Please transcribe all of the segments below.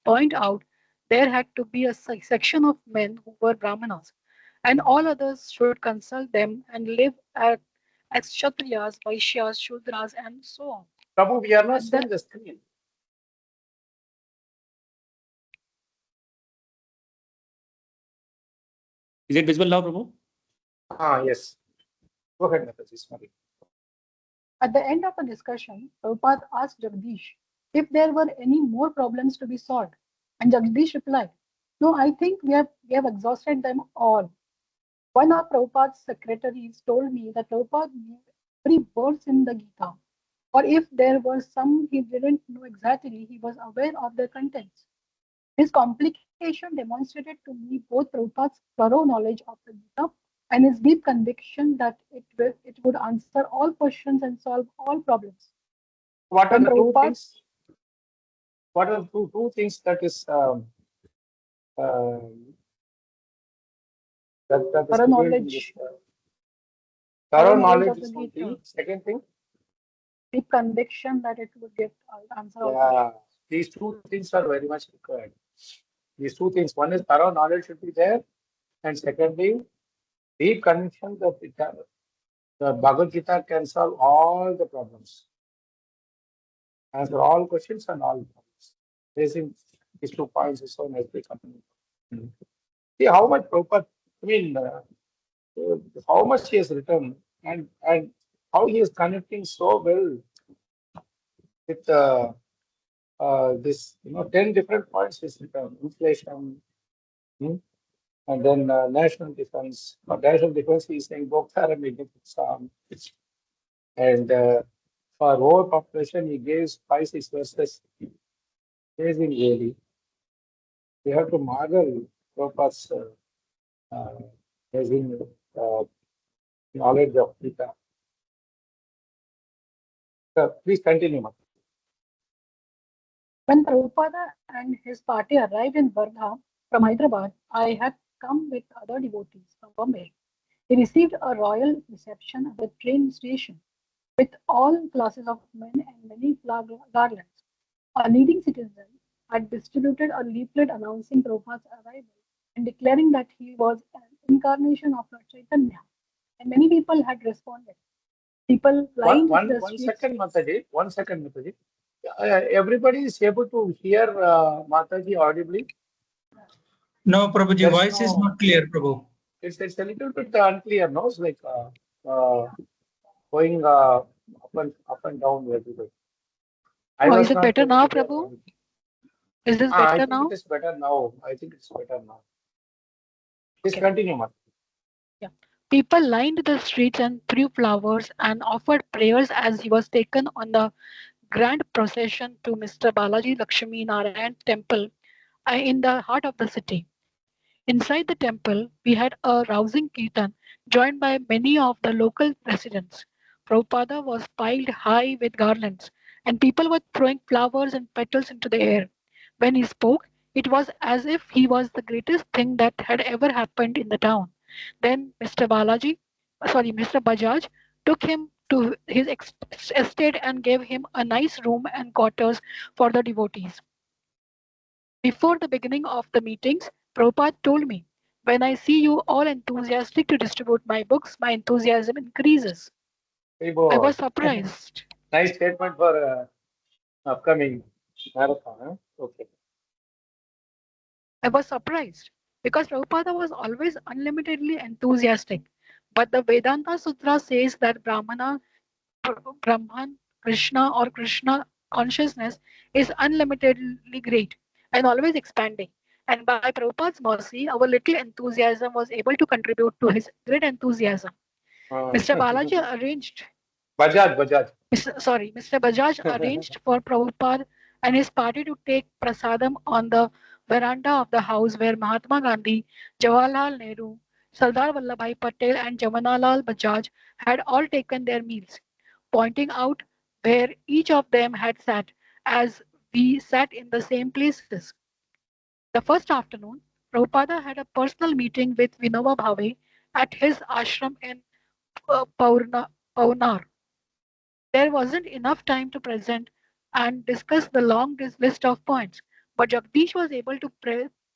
point out there had to be a section of men who were Brahmanas, and all others should consult them and live as Kshatriyas, Vaishyas, Shudras, and so on. Prabhu, we are not And seeing the screen. Is it visible now, Prabhu? Yes. Go ahead, Mataji. Sorry. at the end of the discussion, Prabhupada asked Jagdish if there were any more problems to be solved. And Jagdish replied, "No, I think we have exhausted them all." One of Prabhupada's secretaries told me that Prabhupada knew every verse in the Gita, or if there were some he didn't know exactly, he was aware of their contents. This complication demonstrated to me both Prabhupada's thorough knowledge of the Gita and his deep conviction that it would answer all questions and solve all problems. What are When the two Prabhupada, things? What are the two things that is um, that is thorough revealed in this? knowledge, Thorough knowledge knowledge of the is one Gita, thing. Second thing, deep conviction that it would give answer all yeah, questions. these two things are very much required. These two things. One is thorough knowledge should be there, and secondly, deep conviction that the Bhagavad Gita can solve all the problems, answer all questions and all problems. Raising these 2 points is so nicely coming. See how much Prabhupada, I mean, how much he has written and how he is connecting so well with this, 10 different points is written. Inflation, hmm, and then national defense. For national defense, he is saying Bokharam exam. And for overpopulation, he gives 5-6 verses. Amazing, really. We have to marvel Prabhupada's amazing knowledge of Gita. Please continue, Mata. When Prabhupada and his party arrived in Wardha from Hyderabad, I had come with other devotees from Bombay. He received a royal reception at the train station with all classes of men and many garlands. A leading citizen had distributed a leaflet announcing Prabhupada's arrival and declaring that he was an incarnation of Lord Chaitanya, and many people had responded. People lined the One streets. second, Mataji. 1 second, Mataji. Everybody is able to hear Mataji audibly. No, Prabhuji, There's voice is not clear, Prabhu. It's a little bit unclear, no? It's like going up and down a little bit. I Oh, was is it not better able now, to hear Prabhu? anything. Is this I better think it now? is better now. I think it's better now. Please Okay. continue, Mataji. Yeah. People lined the streets and threw flowers and offered prayers as he was taken on the grand procession to Mr. Balaji Lakshmi Narayan temple in the heart of the city. Inside the temple, we had a rousing kirtan joined by many of the local residents. Prabhupada was piled high with garlands, and people were throwing flowers and petals into the air. When he spoke, it was as if he was the greatest thing that had ever happened in the town. Then Mr. Bajaj took him to his estate and gave him a nice room and quarters for the devotees. Before the beginning of the meetings, Prabhupada told me, "When I see you all enthusiastic to distribute my books, my enthusiasm increases." Hey, I boy. was surprised. Nice statement for upcoming marathon. Huh? Okay. I was surprised because Prabhupada was always unlimitedly enthusiastic. But the Vedanta Sutra says that Brahman, Krishna, or Krishna consciousness is unlimitedly great and always expanding. And by Prabhupada's mercy, our little enthusiasm was able to contribute to his great enthusiasm. Mr. Balaji arranged, Bajaj. Mr. Bajaj arranged for Prabhupada and his party to take prasadam on the veranda of the house where Mahatma Gandhi, Jawaharlal Nehru, Sardar Vallabhbhai Patel, and Jamanalal Bajaj had all taken their meals, pointing out where each of them had sat as we sat in the same places. The first afternoon, Prabhupada had a personal meeting with Vinoba Bhave at his ashram in Paunar. There wasn't enough time to present and discuss the long list of points, but Jagdish was able to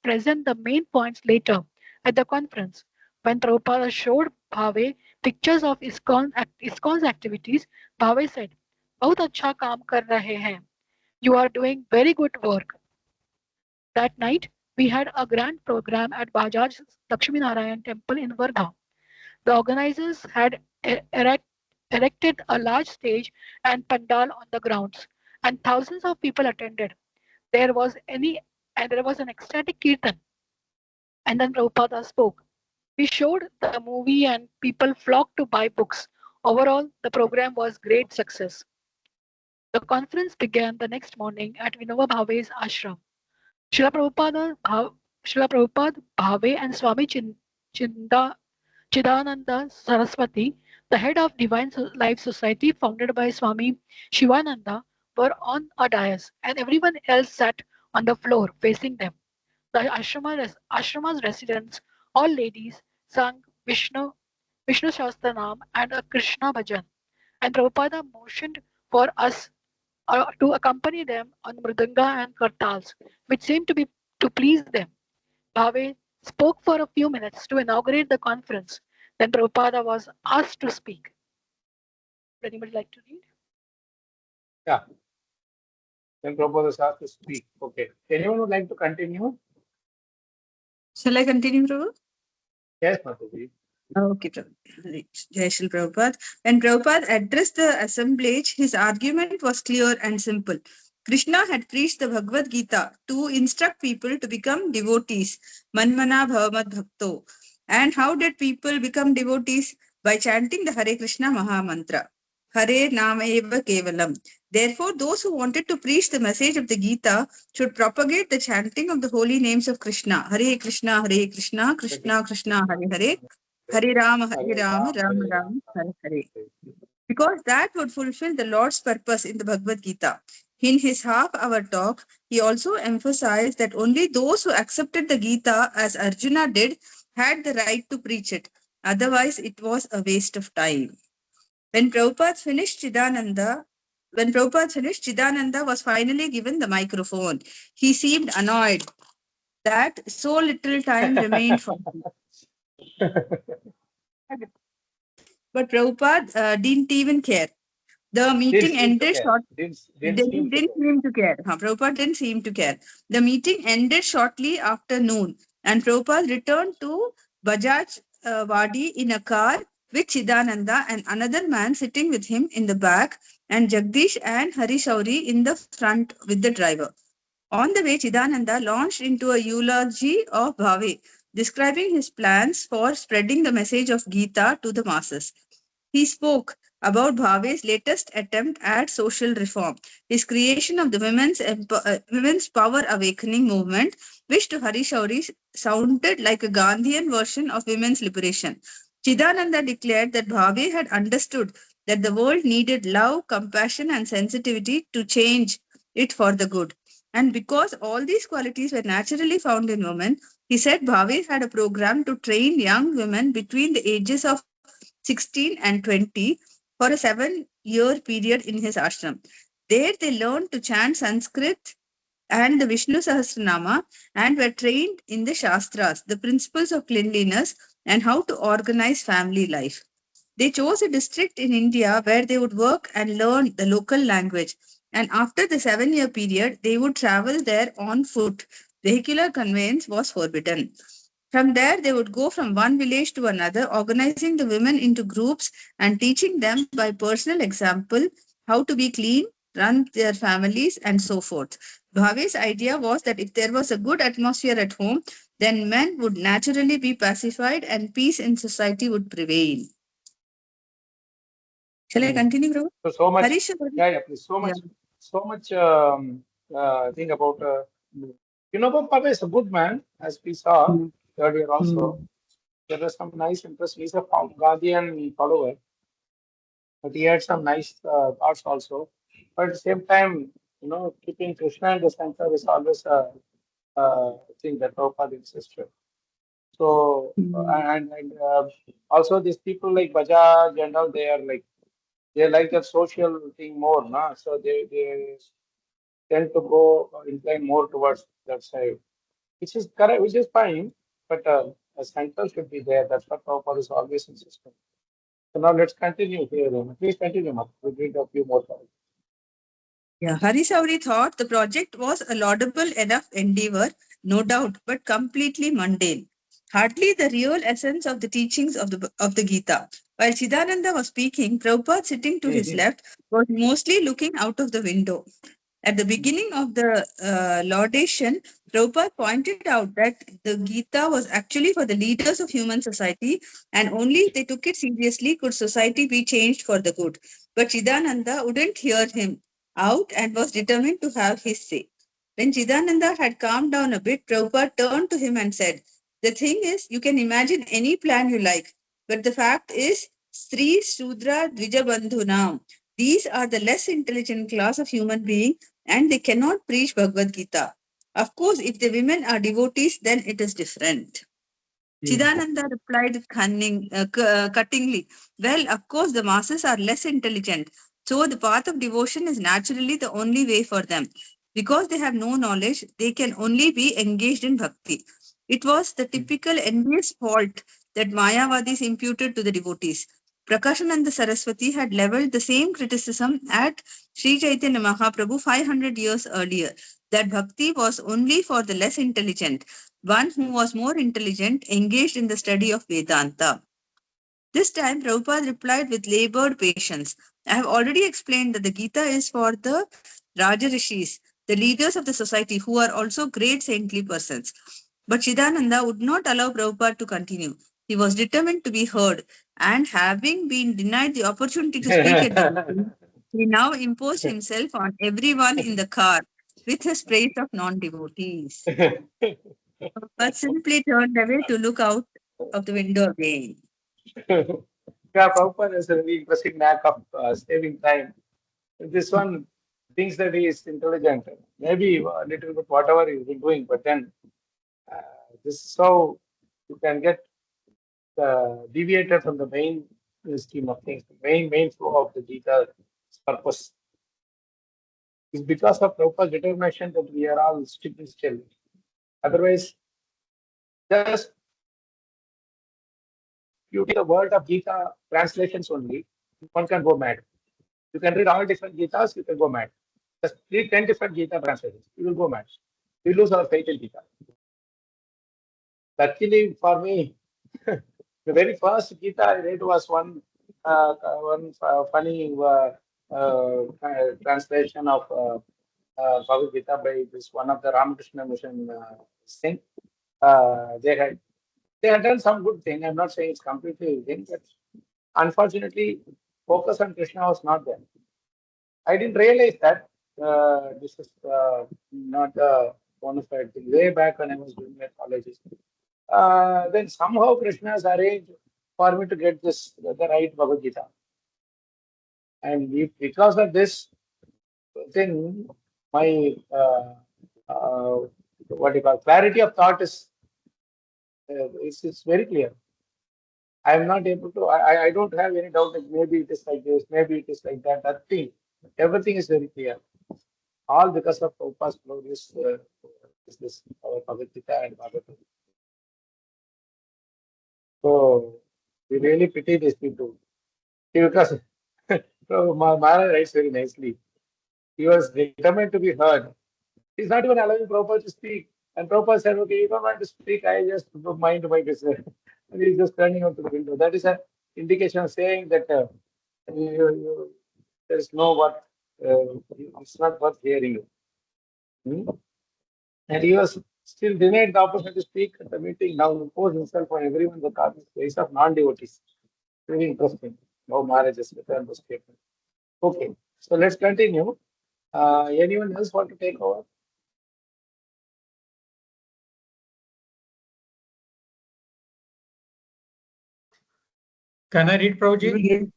present the main points later at the conference. When Prabhupada showed Bhave pictures of ISKCON's activities, Bhave said, "बहुत अच्छा काम कर रहे हैं. You are doing very good work." That night, we had a grand program at Bajaj Lakshmi Narayan Temple in Wardha. The organizers had erected a large stage and pandal on the grounds, and thousands of people attended. There was any and there was an ecstatic kirtan, and then Prabhupada spoke. We showed the movie and people flocked to buy books. Overall, the program was great success. The conference began the next morning at Vinoba Bhave's ashram. Srila Prabhupada, Bhave, and Swami Chidananda Saraswati, the head of Divine Life Society founded by Swami Shivananda, were on a dais, and everyone else sat on the floor facing them. The ashrama's residents, all ladies, sang Vishnu Shastranam and a Krishna bhajan, and Prabhupada motioned for us to accompany them on mridanga and kartals, which seemed to please them. Bhave spoke for a few minutes to inaugurate the conference. Then Prabhupada was asked to speak. Would anybody like to read? Yeah. Then Prabhupada is asked to speak. Okay. Anyone would like to continue? Shall I continue, Prabhu? Yes, Mataji. Okay, Prabhu. Jai Shri Prabhupada. When Prabhupada addressed the assemblage, his argument was clear and simple. Krishna had preached the Bhagavad Gita to instruct people to become devotees. Manmana bhavamad bhakto. And how did people become devotees? By chanting the Hare Krishna Maha Mantra. Hare Nama Eva Kevalam. Therefore, those who wanted to preach the message of the Gita should propagate the chanting of the holy names of Krishna. Hare Krishna, Hare Krishna, Krishna Krishna, Hare Hare. Hare Rama, Rama Rama, Hare Hare. Because that would fulfill the Lord's purpose in the Bhagavad Gita. In his half-hour talk, he also emphasized that only those who accepted the Gita as Arjuna did had the right to preach it. Otherwise, it was a waste of time. When Prabhupada finished, Chidananda was finally given the microphone. He seemed annoyed that so little time remained for him. But Prabhupada didn't even care. The meeting ended shortly. Didn't seem to care. Prabhupada didn't seem to care. The meeting ended shortly after noon, and Prabhupada returned to Bajaj Wadi in a car with Chidananda and another man sitting with him in the back, and Jagdish and Hari Shauri in the front with the driver. On the way, Chidananda launched into a eulogy of Bhave, describing his plans for spreading the message of Gita to the masses. He spoke about Bhave's latest attempt at social reform, his creation of the Women's Power Awakening movement, which to Hari Shauri sounded like a Gandhian version of women's liberation. Chidananda declared that Bhave had understood that the world needed love, compassion, and sensitivity to change it for the good. And because all these qualities were naturally found in women, he said Bhave had a program to train young women between the ages of 16 and 20 for a 7-year period in his ashram. There they learned to chant Sanskrit and the Vishnu Sahasranama and were trained in the Shastras, the principles of cleanliness, and how to organize family life. They chose a district in India where they would work and learn the local language. And after the 7-year period, they would travel there on foot. Vehicular conveyance was forbidden. From there, they would go from one village to another, organizing the women into groups and teaching them by personal example how to be clean, run their families, and so forth. Bhave's idea was that if there was a good atmosphere at home, then men would naturally be pacified and peace in society would prevail. Shall I continue, Prabhu? So much. Harish, Please. So much thing about. Papa is a good man, as we saw earlier also. There was some nice interest. He's a Gandhian follower, but he had some nice thoughts also. But at the same time, keeping Krishna in the center is always a thing that Prabhupada insisted. So, and also these people like Bajaj and all, they like the social thing more, no? So they tend to go incline more towards that side, which is correct, which is fine, but a center should be there. That's what Prabhupada is always insisting. So now let's continue here. Please continue, Mat. We'll read a few more points. Yeah, Hari Sauri thought the project was a laudable enough endeavor, no doubt, but completely mundane. Hardly the real essence of the teachings of the Gita. While Chidananda was speaking, Prabhupada, sitting to his left, was mostly looking out of the window. At the beginning of the laudation, Prabhupada pointed out that the Gita was actually for the leaders of human society, and only if they took it seriously could society be changed for the good. But Chidananda wouldn't hear him out and was determined to have his say. When Chidananda had calmed down a bit, Prabhupada turned to him and said, "The thing is, you can imagine any plan you like, but the fact is, Sri Shudra Dvijabandhunam. These are the less intelligent class of human being and they cannot preach Bhagavad Gita. Of course, if the women are devotees, then it is different." Chidananda replied cuttingly, "Well, of course, the masses are less intelligent. So the path of devotion is naturally the only way for them. Because they have no knowledge, they can only be engaged in bhakti." It was the typical envious fault that Mayavadis imputed to the devotees. Prakashananda Saraswati had leveled the same criticism at Sri Chaitanya Mahaprabhu 500 years earlier, that bhakti was only for the less intelligent. One who was more intelligent engaged in the study of Vedanta. This time, Prabhupada replied with labored patience, "I have already explained that the Gita is for the Rajarishis, the leaders of the society who are also great saintly persons." But Chidananda would not allow Prabhupada to continue. He was determined to be heard, and having been denied the opportunity to speak at the meeting, he now imposed himself on everyone in the car with his praise of non-devotees. But simply turned away to look out of the window again. Yeah, Prabhupada has a very interesting knack of saving time. This one thinks that he is intelligent, maybe a little bit whatever he's been doing, but then this is how you can get deviated from the main scheme of things, the main flow of the Gita's purpose. It's because of Prabhupada's determination that we are all strictly still. Otherwise, just you take the word of Gita translations only, one can go mad. You can read all different Gitas, you can go mad. Just read 10 different Gita translations, you will go mad. We lose our faith in Gita. Luckily for me, the very first Gita I read was one funny translation of Bhagavad Gita by this one of the Ramakrishna Mission Singh. They had done some good thing. I'm not saying it's completely thing, but unfortunately, focus on Krishna was not there. I didn't realize that this is not a bona fide thing. Way back when I was doing my colleges, then somehow Krishna has arranged for me to get the right Bhagavad Gita, and because of this thing, my what you call clarity of thought is very clear. I am not able to. I don't have any doubt that maybe it is like this, maybe it is like that. Nothing. Everything is very clear. All because of Prabhupada's glorious this our Bhagavad Gita and Bhagavatam. So we really pity these people because so Maharaj writes very nicely. He was determined to be heard. He's not even allowing Prabhupada to speak. And Prabhupada said, "Okay, you don't want to speak, I just mind my business." And he's just turning out to the window. That is an indication of saying that there is no what, it's not worth hearing. And he was still denied the opportunity to speak at the meeting. Now imposed himself on everyone the place of non-devotees. Very interesting. How Maharaj has returned the statement. Okay, so let's continue. Anyone else want to take over? Can I read, Prabhuji?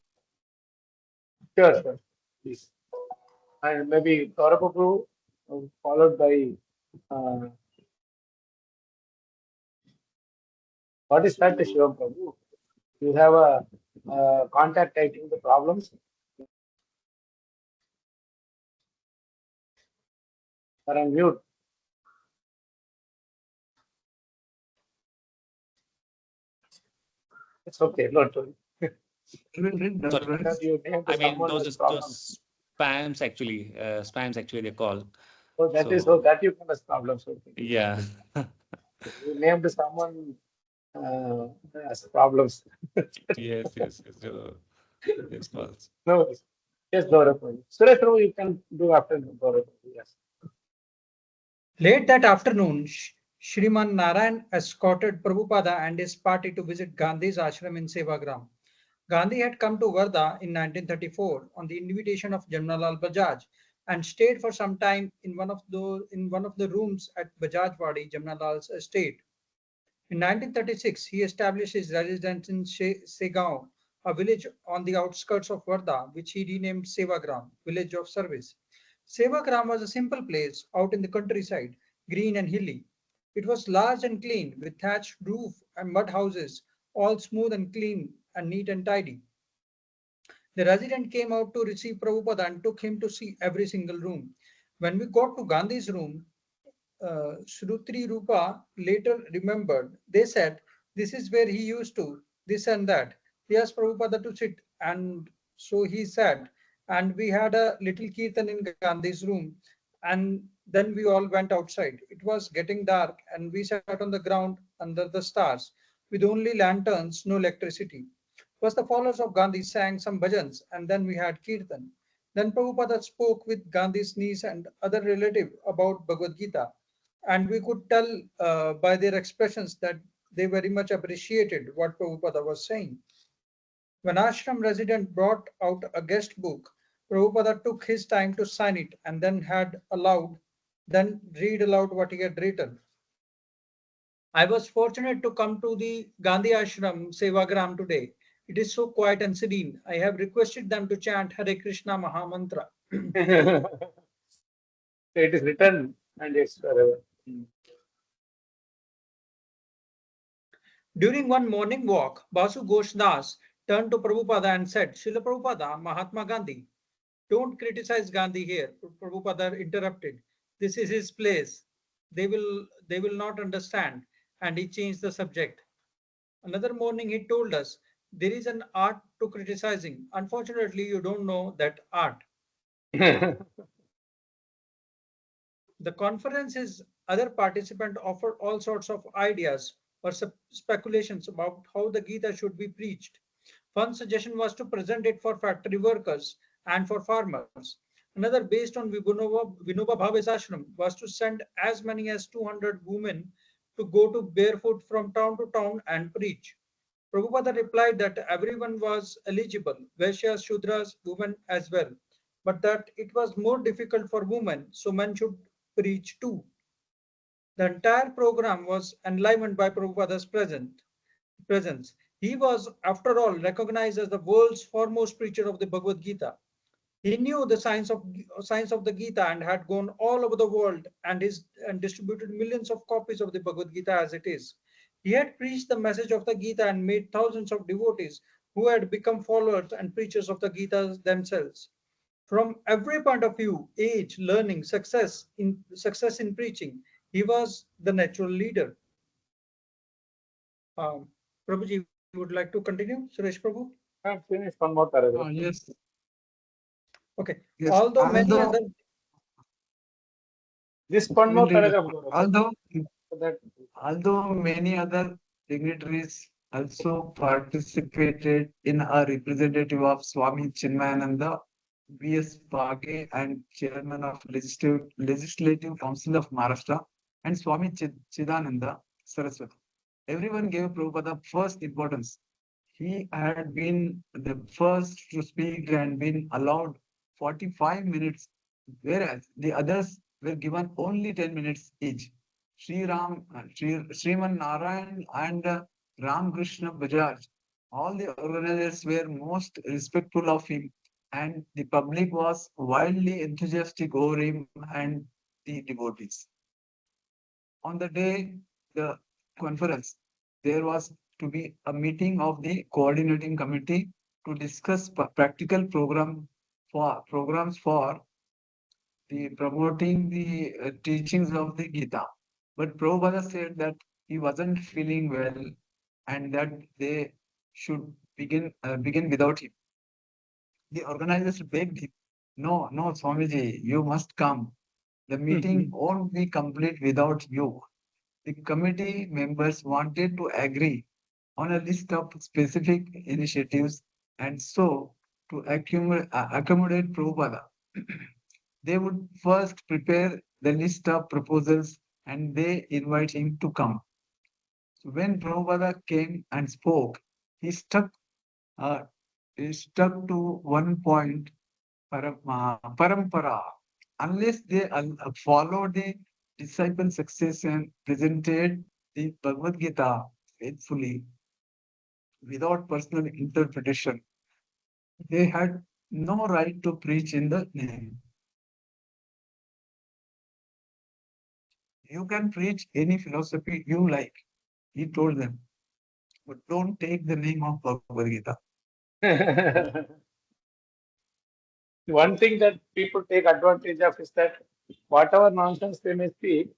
Sure, please. And maybe Gaurav followed by what is that, Shivam Prabhu? You have a contact typing the problems. Are on mute. It's okay. Not worry. Sorry. You named I mean, someone those with those problems. spams actually they call. So that is So that you can have problems. Okay. yeah. You named someone as problems. Yes. So yes, calls. No worries. Yes, Gaurav. Suresh, you can do after Gaurav. Yes. Late that afternoon, Shriman Narayan escorted Prabhupada and his party to visit Gandhi's ashram in Sevagram. Gandhi had come to Wardha in 1934 on the invitation of Jamnalal Bajaj and stayed for some time in one of the rooms at Bajajwadi, Jamnalal's estate. In 1936, he established his residence in Segaon, a village on the outskirts of Wardha, which he renamed Sevagram, village of service. Sevagram was a simple place out in the countryside, green and hilly. It was large and clean, with thatched roof and mud houses, all smooth and clean and neat and tidy. The resident came out to receive Prabhupada and took him to see every single room. When we got to Gandhi's room, Shrutri Rupa later remembered. They said, this is where he used to, this and that. They asked Prabhupada to sit, and so he sat. And we had a little kirtan in Gandhi's room, and then we all went outside. It was getting dark, and we sat on the ground under the stars with only lanterns, no electricity. First, the followers of Gandhi sang some bhajans, and then we had kirtan. Then Prabhupada spoke with Gandhi's niece and other relative about Bhagavad Gita, and we could tell by their expressions that they very much appreciated what Prabhupada was saying. When ashram resident brought out a guest book, Prabhupada took his time to sign it and then read aloud what he had written. I was fortunate to come to the Gandhi Ashram Sevagram today. It is so quiet and serene. I have requested them to chant Hare Krishna Mahamantra. It is written and it's forever. During one morning walk, Basu Ghosh Das turned to Prabhupada and said, Srila Prabhupada, Mahatma Gandhi, don't criticize Gandhi here. Prabhupada interrupted. This is his place. They will not understand. And he changed the subject. Another morning he told us, there is an art to criticizing. Unfortunately, you don't know that art. The conference's other participants offered all sorts of ideas or speculations about how the Gita should be preached. One suggestion was to present it for factory workers and for farmers. Another, based on Vinoba Bhave's ashram, was to send as many as 200 women to go to barefoot from town to town and preach. Prabhupada replied that everyone was eligible, Vaishyas, Shudras, women as well, but that it was more difficult for women, so men should preach too. The entire program was enlivened by Prabhupada's presence. He was, after all, recognized as the world's foremost preacher of the Bhagavad Gita. He knew the science of the Gita and had gone all over the world and distributed millions of copies of the Bhagavad Gita as it is. He had preached the message of the Gita and made thousands of devotees who had become followers and preachers of the Gita themselves. From every point of view, age, learning, success in preaching, he was the natural leader. Prabhuji, would like to continue? Suresh Prabhu? I'll finish one more paragraph. Yes. Okay. Yes. Although many other This one more paragraph. Although So that although many other dignitaries also participated in a representative of Swami Chinmayananda, V.S. Page and Chairman of Legislative Council of Maharashtra, and Swami Chidananda Saraswati. Everyone gave Prabhupada first importance. He had been the first to speak and been allowed 45 minutes, whereas the others were given only 10 minutes each. Sriman Narayan and Ram Krishna Bajaj, all the organizers were most respectful of him, and the public was wildly enthusiastic over him and the devotees. On the day the conference, there was to be a meeting of the coordinating committee to discuss practical programs for promoting the teachings of the Gita. But Prabhupada said that he wasn't feeling well and that they should begin without him. The organizers begged him, no, no, Swamiji, you must come. The meeting won't be complete without you. The committee members wanted to agree on a list of specific initiatives and so to accommodate Prabhupada. They would first prepare the list of proposals and they invite him to come. So when Prabhupada came and spoke, he stuck, uh, he stuck to one point, parampara. Unless they follow the disciple succession, presented the Bhagavad Gita faithfully without personal interpretation, they had no right to preach in the name. You can preach any philosophy you like, he told them, but don't take the name of Bhagavad Gita. One thing that people take advantage of is that whatever nonsense they may speak,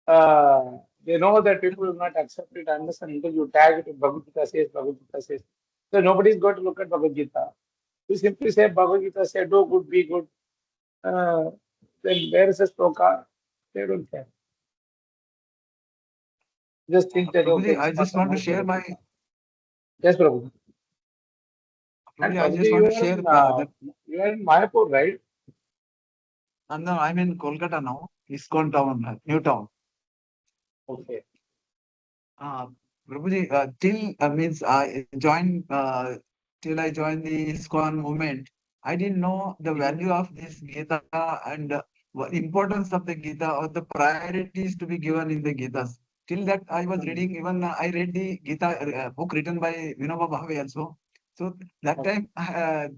they know that people will not accept it unless and until you tag it with Bhagavad Gita says, Bhagavad Gita says. So nobody is going to look at Bhagavad Gita. You simply say Bhagavad Gita say, do good, be good. Then where is the sloka? They don't care. Just think that, okay, Prabhuji, it's I not just from want to my share Bhagavad my Gita. Yes, Prabhu. And Prabhuji, I Prabhuji, just want to share that. you are in Mayapur, right? No, I'm in Kolkata now, ISKCON town, new town. Okay. Prabhuji, till means till I joined the ISKCON movement, I didn't know the value of this Gita and importance of the Gita or the priorities to be given in the Gitas. Till that, I was reading, even I read the Gita book written by Vinoba Bhave also. So that time, I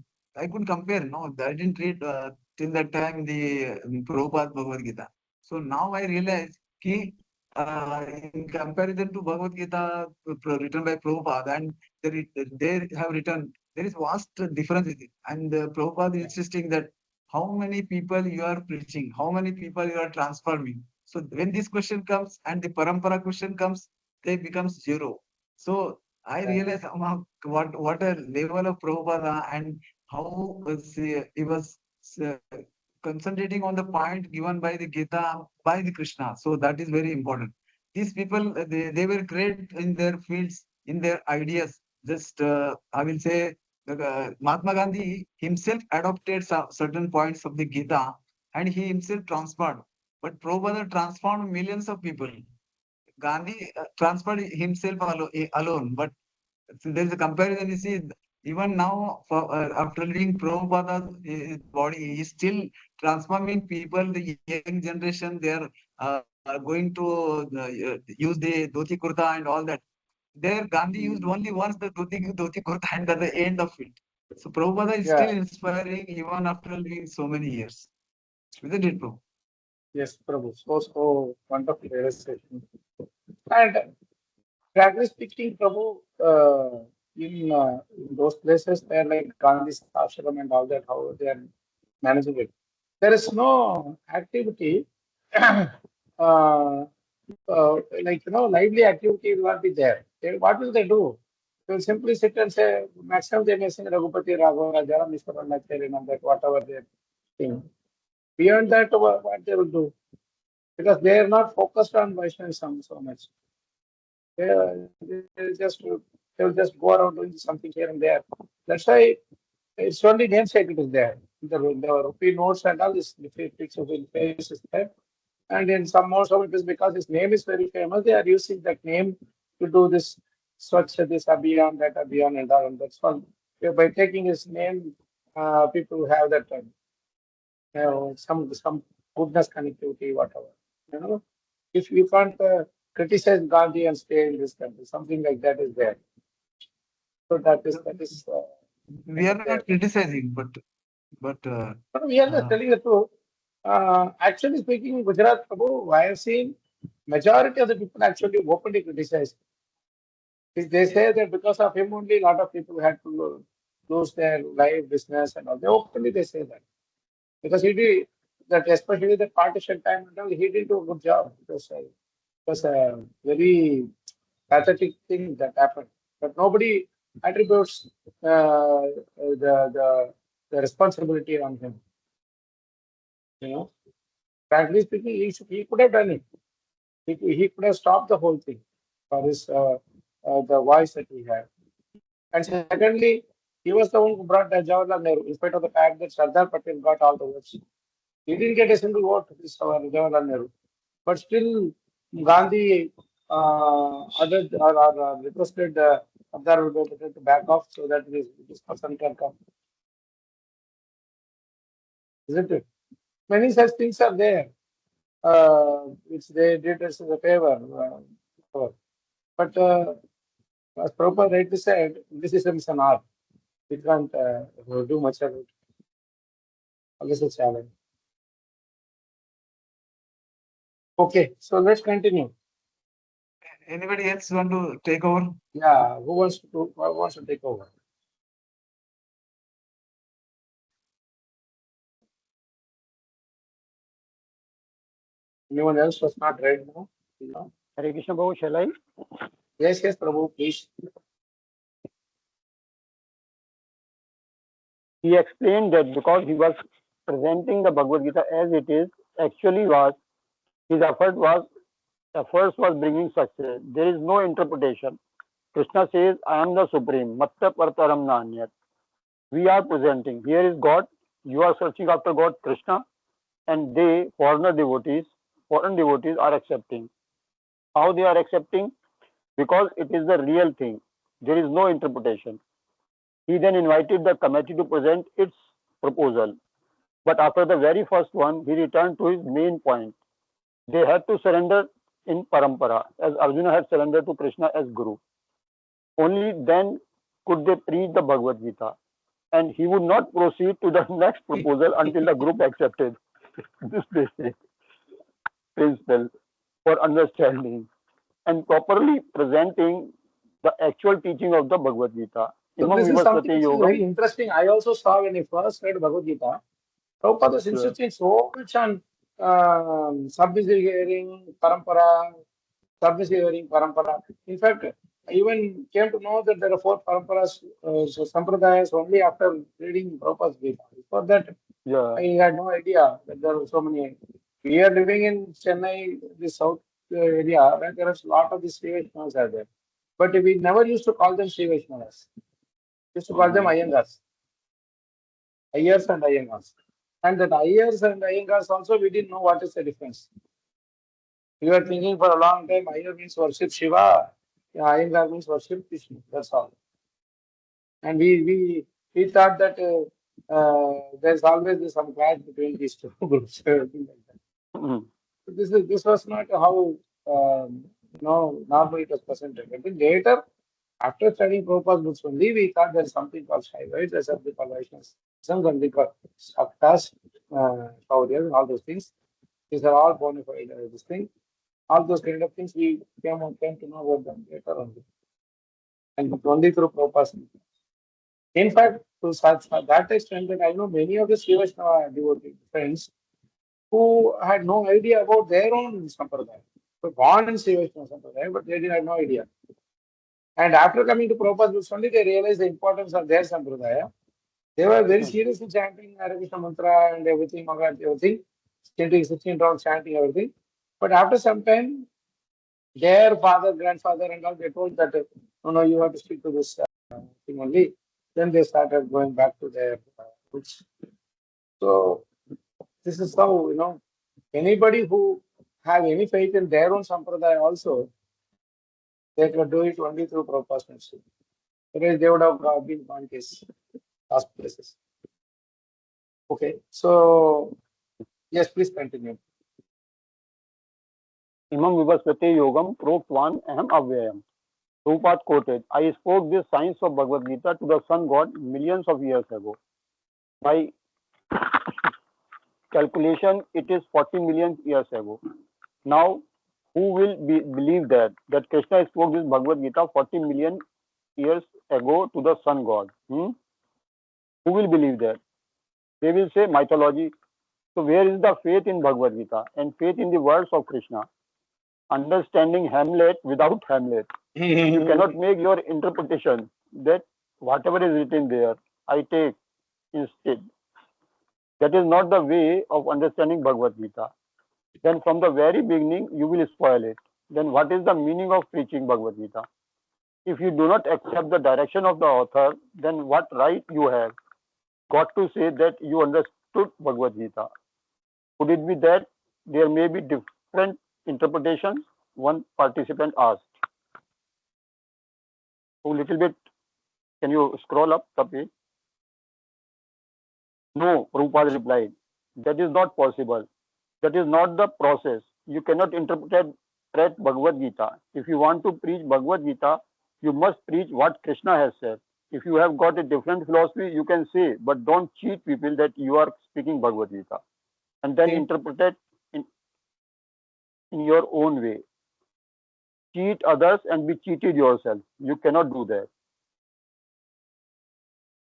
could compare. No, I didn't read till that time the Prabhupada Bhagavad Gita. So now I realize ki in comparison to Bhagavad Gita written by Prabhupada and they have written, there is vast difference in it. And Prabhupada is insisting that how many people you are preaching, how many people you are transforming. So when this question comes and the parampara question comes, they becomes zero. So I realize what a level of Prabhupada and how he was uh, concentrating on the point given by the Gita by the Krishna. So that is very important. These people, they were great in their fields, in their ideas. Just, I will say, Mahatma Gandhi himself adopted certain points of the Gita and he himself transformed. But Prabhupada transformed millions of people. Gandhi transferred himself alone, but there is a comparison. You see, even now, after leaving Prabhupada's body, he is still transforming people. The young generation, they are going to use the dhoti kurta and all that. There, Gandhi used only once the dhoti kurta and at the end of it. So Prabhupada is still Yeah. inspiring even after living so many years. Isn't it, Prabhu? Yes, Prabhu. So wonderful illustration. And frankly speaking, Prabhu, in those places where like Gandhi's ashram and all that, how they are managing it, there is no activity, like lively activity will not be there. What will they do? They will simply sit and say, maximum they may sing Raghupati Raghava Rajara, Mr. Annacharyan and that whatever they sing. Beyond that, what they will do? Because they are not focused on Vaishnavism so much. They will just go around doing something here and there. That's why it's only namesake it is there. The rupee notes and all this picture of his face is there. And in some most of it is because his name is very famous. They are using that name to do this Swachha, this Abhiyan, that Abhiyan and all. And that's one. By taking his name, people have that some goodness connectivity, whatever. You know, if you can't criticize Gandhi and stay in this country, something like that is there. So that is. We are not criticizing, but But we are just telling the truth. Actually speaking, in Gujarat, Prabhu, I have seen majority of the people actually openly criticize. They say that because of him only, a lot of people had to lose their life, business, and all. They openly they say that because he did. that especially the partition time and all, he didn't do a good job. It was a very pathetic thing that happened. But nobody attributes the responsibility on him. You know, frankly speaking, he could have done it. He could have stopped the whole thing for his the voice that he had. And secondly, he was the one who brought Jawaharlal Nehru, in spite of the fact that Sardar Patel got all the votes. He didn't get a single vote, this Jawaharlal Nehru. But still, Gandhi requested Sardar Patel to back off so that this person can come. Isn't it? Many such things are there, which they did us a favor. But as Prabhupada rightly said, criticism is an art. We can't do much of it. Always a challenge. Okay, so let's continue. Anybody else want to take over? Yeah, who wants to take over? Anyone else was not read now? No? Hare Krishna Prabhu, shall I? Yes, Prabhu, please. He explained that because he was presenting the Bhagavad Gita as it is, actually was his efforts was bringing success. There is no interpretation. Krishna says, I am the supreme, matta partaram nanyat. We are presenting. Here is God. You are searching after God, Krishna, and they, foreign devotees are accepting. How they are accepting? Because it is the real thing. There is no interpretation. He then invited the committee to present its proposal. But after the very first one, he returned to his main point. They had to surrender in parampara, as Arjuna had surrendered to Krishna as Guru. Only then could they preach the Bhagavad Gita. And he would not proceed to the next proposal until the group accepted this basic principle for understanding and properly presenting the actual teaching of the Bhagavad Gita. So this is something which is very interesting. I also saw when I first read Bhagavad Gita, Prabhupada is insisting so much on submissive hearing, parampara, submissive hearing, parampara. In fact, I even came to know that there are 4 paramparas, so sampradayas only after reading Prabhupada's Gita. Before that, I had no idea that there were so many. We are living in Chennai, the south area, where there is a lot of these Sri Vaishnavas are there. But we never used to call them Sri Vaishnavas. We used to call them Iyengars. Iyers and Iyengars. And that Iyers and Iyengars also, we didn't know what is the difference. We were thinking for a long time, Iyer means worship Shiva, Iyengar means worship Krishna. That's all. And we thought that there's always some clash between these two groups. This was not how normally it was presented. But then later, after studying Prabhupada's books only, we thought there's something called Shaivites, there's something called Vaishnavas, something called Shaktas, Shauryas, all those things. These are all bona fide this thing. All those kind of things we came to know about them later only. And only through Prabhupada's. In fact, to that extent that I know many of the Sri Vaishnava devotee friends who had no idea about their own sampradaya. So born in Sri Vaishnava sampradaya, but they did have no idea. And after coming to Prabhupada's books only, they realized the importance of their sampradaya. They were very seriously chanting Hare Krishna mantra and everything, everything, chanting 16 rounds, chanting everything. But after some time, their father, grandfather, and all, they told that, no, you have to stick to this thing only. Then they started going back to their roots. So this is how, anybody who have any faith in their own sampradaya also, they can do it only through Prabhupada's mercy. Otherwise, they would have been gone case, lost places. Okay, so yes, please continue. Imam Vivaspate Yogam Proktvan Aham Avyayam. Prabhupada quoted, I spoke this science of Bhagavad Gita to the sun god millions of years ago. By calculation, it is 40 million years ago. Now, who will believe that Krishna spoke this Bhagavad Gita 40 million years ago to the sun god? Who will believe that? They will say mythology. So where is the faith in Bhagavad Gita and faith in the words of Krishna? Understanding Hamlet without Hamlet. You cannot make your interpretation that whatever is written there, I take instead. That is not the way of understanding Bhagavad Gita. Then from the very beginning, you will spoil it. Then what is the meaning of preaching Bhagavad Gita? If you do not accept the direction of the author, then what right you have got to say that you understood Bhagavad Gita? Could it be that there may be different interpretations? One participant asked. A little bit, can you scroll up the page? No, Prabhupada replied. That is not possible. That is not the process. You cannot interpret Bhagavad Gita. If you want to preach Bhagavad Gita, you must preach what Krishna has said. If you have got a different philosophy, you can say, but don't cheat people that you are speaking Bhagavad Gita. And then interpret it in your own way. Cheat others and be cheated yourself. You cannot do that.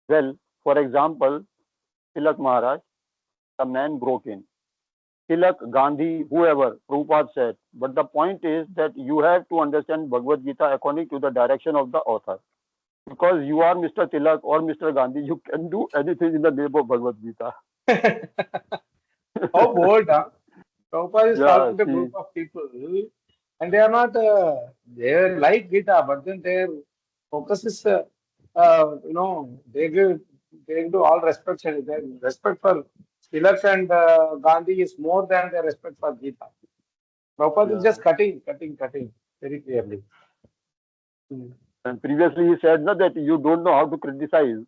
Well, for example, Tilak Maharaj, the man broke in. Tilak, Gandhi, whoever, Prabhupada said. But the point is that you have to understand Bhagavad Gita according to the direction of the author. Because you are Mr. Tilak or Mr. Gandhi, you can do anything in the name of Bhagavad Gita. How bold, huh? Prabhupada is talking to a group of people, and they are not, they like Gita, but then their focus is, they give all respect, and their respect for Tilak and Gandhi is more than their respect for Gita. Prabhupada is just cutting very clearly. And previously he said that you don't know how to criticize,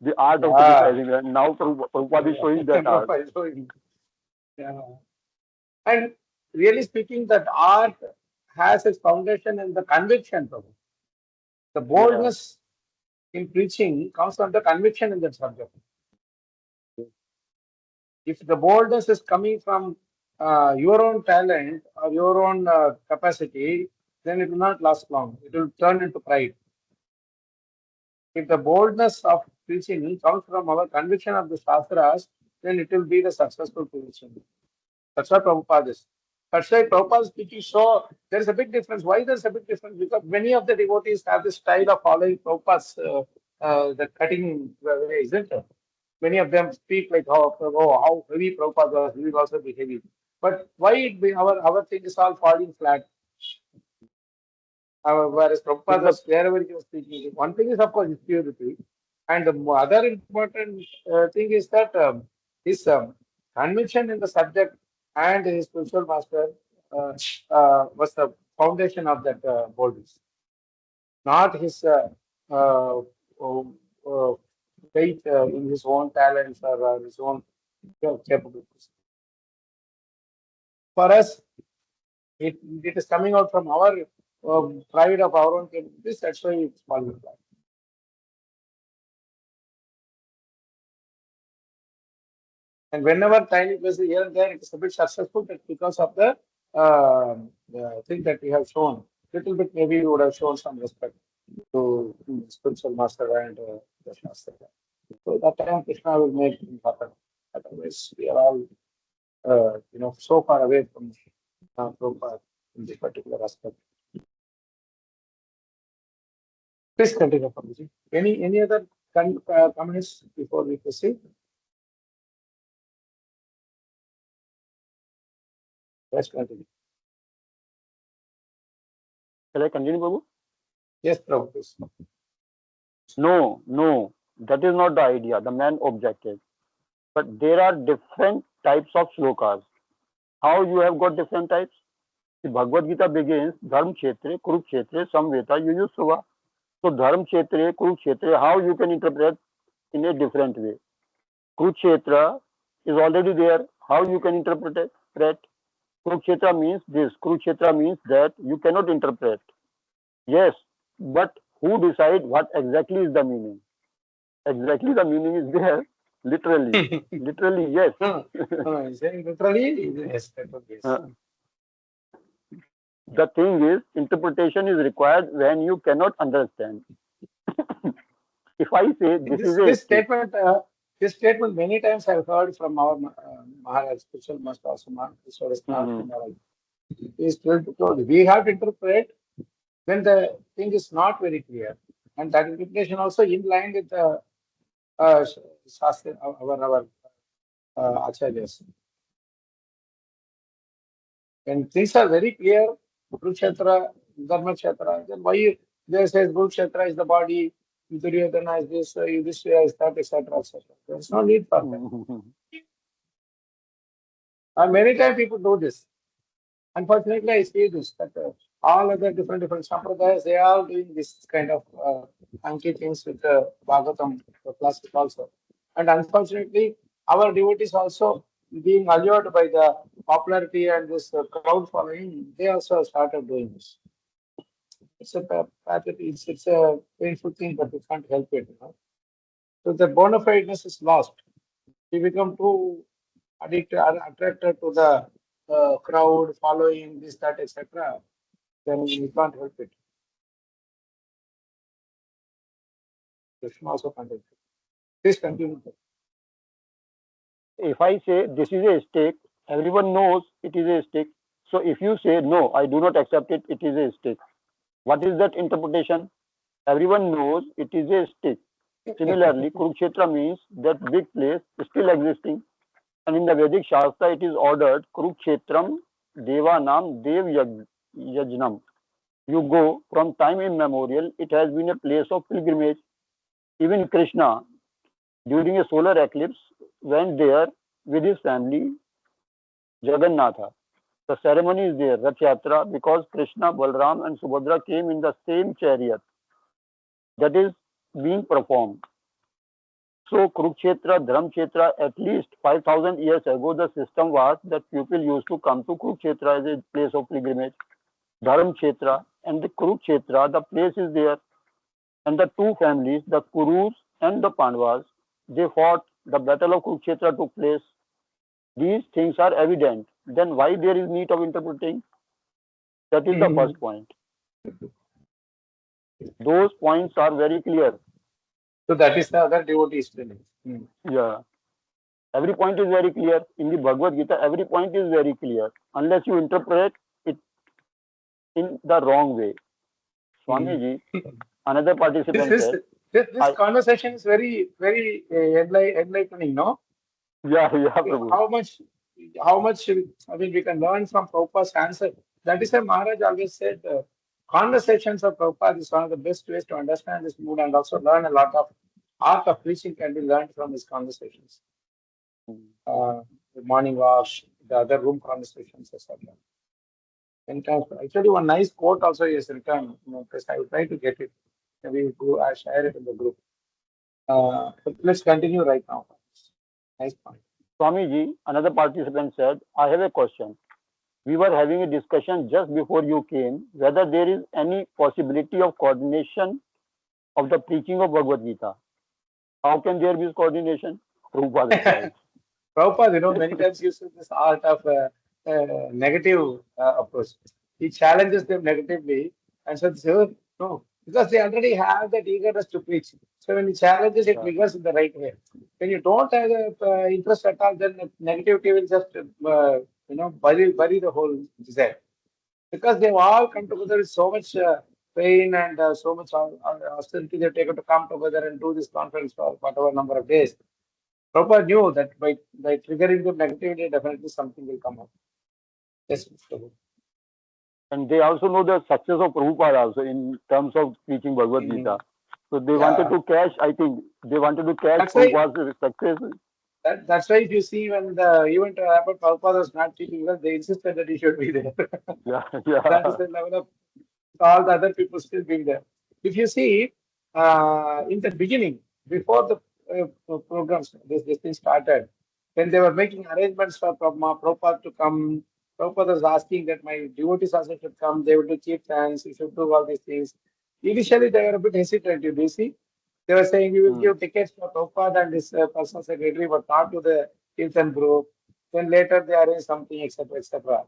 the art of criticizing. And now Prabhupada is showing that art. Yeah. And really speaking, that art has its foundation in the conviction. The boldness in preaching comes from the conviction in that subject. If the boldness is coming from your own talent or your own capacity, then it will not last long. It will turn into pride. If the boldness of preaching comes from our conviction of the Shastras, then it will be the successful preaching. That's what Prabhupada is. That's why Prabhupada is speaking. So there is a big difference. Why there is a big difference? Because many of the devotees have this style of following Prabhupada's the cutting way, isn't it? Many of them speak like, how heavy Prabhupada was, he will also be heavy. But why it be our thing is all falling flat? Whereas Prabhupada was wherever he was speaking. One thing is, of course, his purity. And the other important thing is that his conviction in the subject and his spiritual master was the foundation of that boldness. Not his faith in his own talents or his own capabilities. For us, it is coming out from our pride of our own capabilities. That's why it's falling flat. And whenever tiny places here and there, it is a bit successful, but because of the thing that we have shown, little bit maybe we would have shown some respect to spiritual master and the Shastra. So that time Krishna will make things happen. Otherwise, we are all so far away from Prabhupada in this particular aspect. Please continue, Prabhuji. Any other comments before we proceed? Let's continue. Shall I continue, Prabhu? Yes, Prabhu, please. No, that is not the idea. The man objected. But there are different types of shlokas. How you have got different types? The Bhagavad Gita begins, Dharm Kshetre, Kurukshetre, Samveta, Yuyusva. So Dharm Kshetre, Kurukshetre, how you can interpret in a different way? Kurukshetra is already there. How you can interpret it? Kurukshetra means this, Kurukshetra means that. You cannot interpret. Yes, but who decide what exactly is the meaning? Exactly the meaning is there. Literally. Literally, yes. He's saying literally, yes. The thing is, interpretation is required when you cannot understand. If I say this This statement, This statement many times I've heard from our Maharaj, spiritual master also, Mhm. Maharaj. He is told we have to interpret when the thing is not very clear, and that interpretation also in line with the Shastra, our acharyas. When things are very clear, Kurukshetra, Dharmakshetra, then why they say Kurukshetra is the body, Duryodhana is this, Yudhishthira is that, etc., etc. There's no need for that. Mhm. And many times people do this. Unfortunately, I see this that all other different sampradayas, they are doing this kind of hanky things with Bhagavatam, the classic also. And unfortunately, our devotees also being allured by the popularity and this crowd following, they also started doing this. It's a it's a painful thing, but we can't help it. So the bona fideness is lost. We become too addicted, attracted to the crowd following this, that, etc. Then we can't help it. Krishna also can't help it. Please continue. If I say this is a stick, everyone knows it is a stick. So if you say no, I do not accept it, it is a stick. What is that interpretation? Everyone knows it is a stick. Similarly, Kurukshetra means that big place is still existing. And in the Vedic Shastra, it is ordered Kurukshetram Devanam Dev Yajnam. You go from time immemorial, it has been a place of pilgrimage. Even Krishna, during a solar eclipse, went there with his family, Jagannatha. The ceremony is there, Rath Yatra, because Krishna, Balram, and Subhadra came in the same chariot that is being performed. So, Kurukshetra, Dharamkshetra, at least 5,000 years ago, the system was that people used to come to Kurukshetra as a place of pilgrimage. Dharamkshetra and the Kurukshetra, the place is there. And the two families, the Kurus and the Pandavas, they fought. The battle of Kurukshetra took place. These things are evident. Then why there is need of interpreting? That is the first point. Those points are very clear. So that is the other devotee feeling. Yeah. Every point is very clear. In the Bhagavad Gita, every point is very clear. Unless you interpret it in the wrong way. Swamiji, another participant This said, this conversation is very enlightening, no? yeah, Prabhu. How much I mean we can learn from Prabhupada's answer. That is why Maharaj always said conversations of Prabhupada is one of the best ways to understand this mood and also learn a lot of art of preaching can be learned from his conversations. The morning walks, the other room conversations, etc. Actually, one nice quote also is written, because I will try to get it. Maybe I share it in the group. But let's continue right now. Nice point. Swamiji, another participant said, I have a question. We were having a discussion just before you came whether there is any possibility of coordination of the preaching of Bhagavad Gita. How can there be coordination? Prabhupada replied. Prabhupada, many times uses this art of negative approach. He challenges them negatively and says, no, because they already have that eagerness to preach. So when he challenges, it triggers in the right way. When you don't have the interest at all, then negativity will just, bury the whole desire. Because they've all come together with so much pain and so much austerity they've taken to come together and do this conference for whatever number of days. Prabhupada knew that by triggering the negativity, definitely something will come up. Yes, Mr. Wu. And they also know the success of Prabhupada also in terms of preaching Bhagavad Gita. So they wanted to catch, I think, they wanted to catch Prabhupada's success. That's why if you see when the event happened, Prabhupada was not teaching because they insisted that he should be there. Yeah. That is the level of all the other people still being there. If you see, in the beginning, before the programs, this thing started, when they were making arrangements for Prabhupada to come, Prabhupada was asking that my devotees also should come, they would do kirtans, we should do all these things. Initially, they were a bit hesitant, you see. They were saying we will give tickets for Prabhupada and this personal secretary, but not to the kirtan group. Then later they arranged something, etc., etc.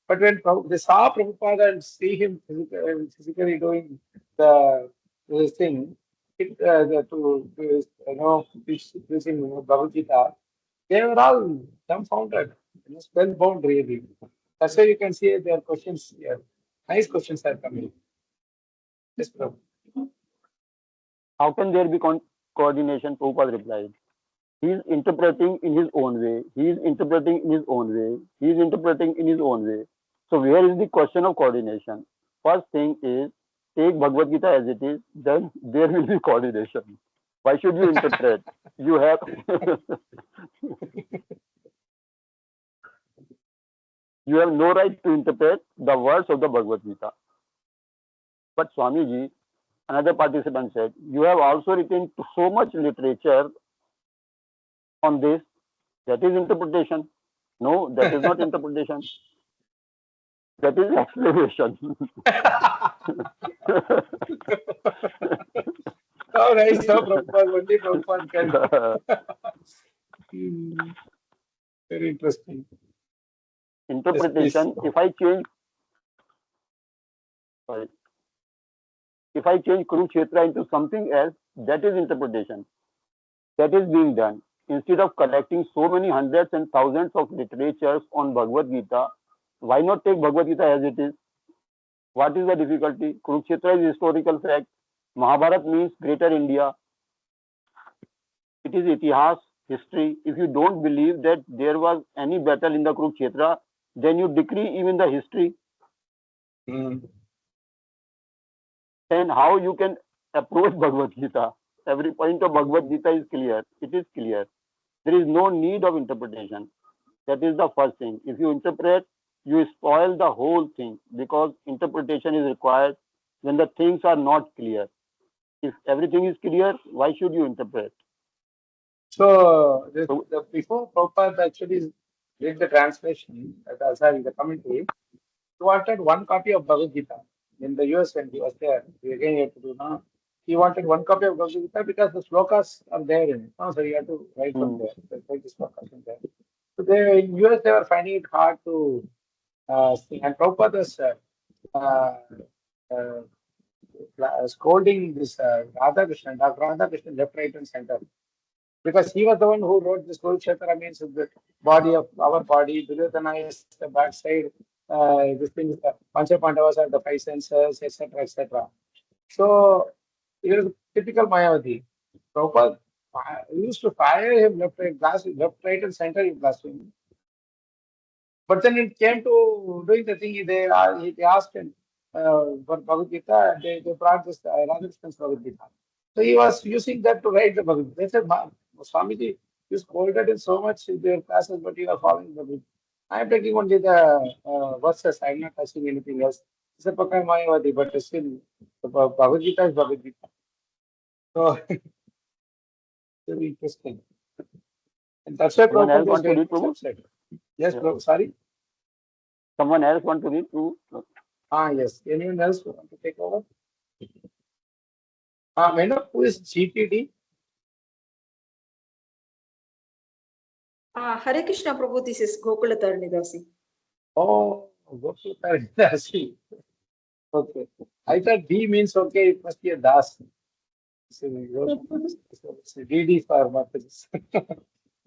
But when they saw Prabhupada and see him physically doing this thing, using Bhagavad Gita, they were all dumbfounded, spellbound really. That's why you can see their questions here. Nice questions are coming. Yes, Prabhu. How can there be coordination? Prabhupada replied. He is interpreting in his own way. He is interpreting in his own way. He is interpreting in his own way. So where is the question of coordination? First thing is, take Bhagavad Gita as it is, then there will be coordination. Why should you interpret? You have you have no right to interpret the words of the Bhagavad Gita. But Swamiji, another participant said, you have also written so much literature on this. That is interpretation. No, that is not interpretation. That is explanation. Oh, nice. So Prabhupada, only Prabhupada can. Very interesting. Interpretation, Yes, if I change, sorry, if I change Kurukshetra into something else, that is interpretation. That is being done. Instead of collecting so many hundreds and thousands of literatures on Bhagavad Gita, why not take Bhagavad Gita as it is? What is the difficulty? Kurukshetra is historical fact. Mahabharat means greater India. It is itihas, history. If you don't believe that there was any battle in the Kurukshetra, then you decree even the history. And how you can approach Bhagavad Gita? Every point of Bhagavad Gita is clear. It is clear. There is no need of interpretation. That is the first thing. If you interpret, you spoil the whole thing, because interpretation is required when the things are not clear. If everything is clear, why should you interpret? So, before Prabhupada actually did the translation, the commentary, he wanted one copy of Bhagavad Gita. In the US when he was there, again he had to do now. He wanted one copy of Bhagavad Gita because the slokas are there in it. So he had to write from there. Write the slokas in there. So they, in US they were finding it hard to sing. And Prabhupada was scolding this Radha Krishna, Dr. Radha Krishna, left, right, and center. Because he was the one who wrote this Kurukshetra, means the body of our body, Duryodhana is the backside, this thing is the Pancha Pandavas are the five senses, etc., etc. So, he was typical Mayavadi. Prabhupada used to fire him left, right, and center, he blasphemy. But then it came to doing the thing, they asked him for Bhagavad Gita, and they brought this Radhakrishna's Bhagavad Gita. So he was using that to write the Bhagavad Gita. They said, Swamiji, you scolded in so much in their classes, but you are following the Bhagavad Gita. I am taking only the verses, I am not touching anything else. It's a Pakka Mayavadi, but still, the Bhagavad Gita is Bhagavad Gita. So, very interesting. And that's why Someone else Prabhupada was want to very read, much Prabhu? upset. Yes, Yeah. Prabhu, sorry. Someone else want to read, Prabhu? Yes. Anyone else want to take over? May I know who is GTD? Hare Krishna Prabhu, this is Gokula Taranidasi. Oh, Gokula Taranidasi. Okay. I thought D means okay, it must be a Das. So DD for Mataji.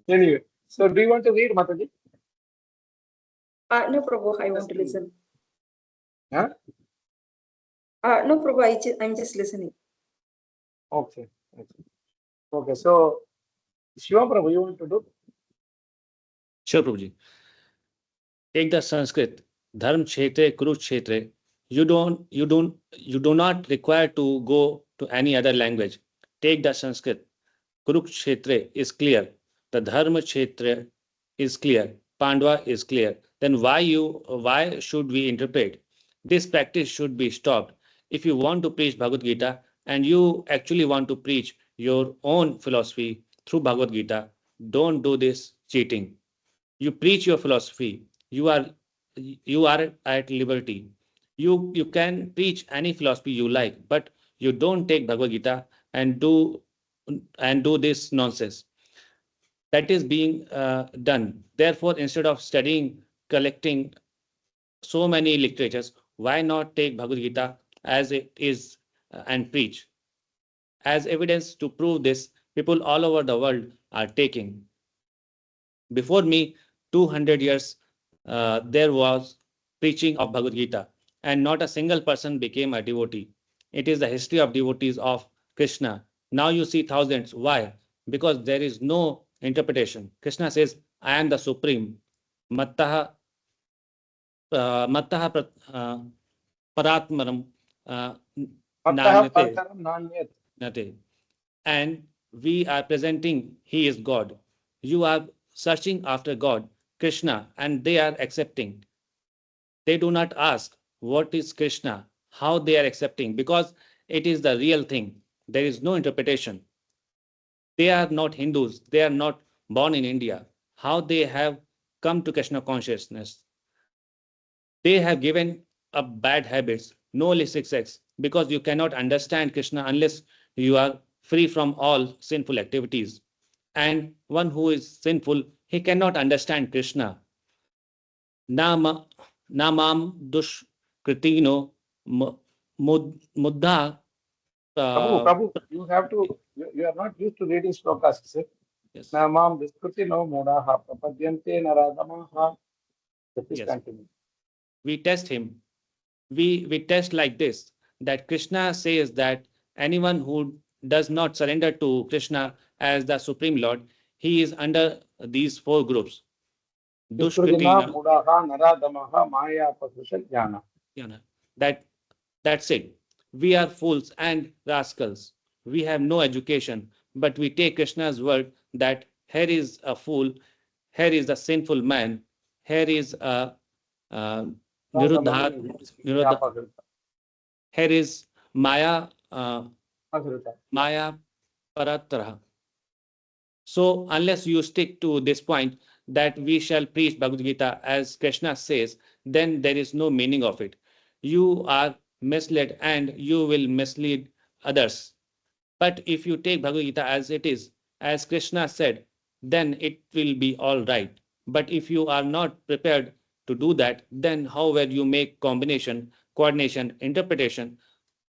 Anyway, so do you want to read, Mataji? No Prabhu, I want to listen. Huh? No Prabhu, I'm just listening. Okay. Okay, so Shiva Prabhu, you want to do? Sure, Prabhuji. Take the Sanskrit, Dharm Kshetre, Kurukshetre. You do not require to go to any other language. Take the Sanskrit. Kurukshetra is clear. The Dharma Kshetra is clear. Pandava is clear. Then why should we interpret? This practice should be stopped. If you want to preach Bhagavad Gita and you actually want to preach your own philosophy through Bhagavad Gita, don't do this cheating. You preach your philosophy. You are at liberty. You can preach any philosophy you like, but you don't take Bhagavad Gita and do this nonsense that is being done. Therefore, instead of studying, collecting so many literatures, why not take Bhagavad Gita as it is and preach? As evidence to prove this, people all over the world are taking. Before me, 200 years, there was preaching of Bhagavad Gita, and not a single person became a devotee. It is the history of devotees of Krishna. Now you see thousands. Why? Because there is no interpretation. Krishna says, I am the supreme. Mattaha, mattaha paratmaram Mattaha nanyate. partaram nanyat. Nate. And we are presenting He is God. You are searching after God, Krishna, and they are accepting. They do not ask what is Krishna, how they are accepting, because it is the real thing. There is no interpretation. They are not Hindus. They are not born in India. How they have come to Krishna consciousness? They have given up bad habits, no illicit sex, because you cannot understand Krishna unless you are free from all sinful activities. And one who is sinful, he cannot understand Krishna. Nama, namam dushkritino muddha. Prabhu, you have to, you are not used to reading slokas, is it? Yes. Namam diskriti no mudaha prapadyante naradamaha. Please Yes. continue. We test him. We test like this, that Krishna says that anyone who does not surrender to Krishna as the Supreme Lord, he is under these four groups. Duskritina Dushkritina, mudaha naradamaha maya pasusha jnana. that's it. We are fools and rascals. We have no education, but we take Krishna's word that here is a fool, here is a sinful man, here is a niruddha, here is Maya, Maya Paratra. So, unless you stick to this point that we shall preach Bhagavad Gita as Krishna says, then there is no meaning of it. You are misled and you will mislead others. But if you take Bhagavad Gita as it is, as Krishna said, then it will be all right. But if you are not prepared to do that, then however you make combination, coordination, interpretation,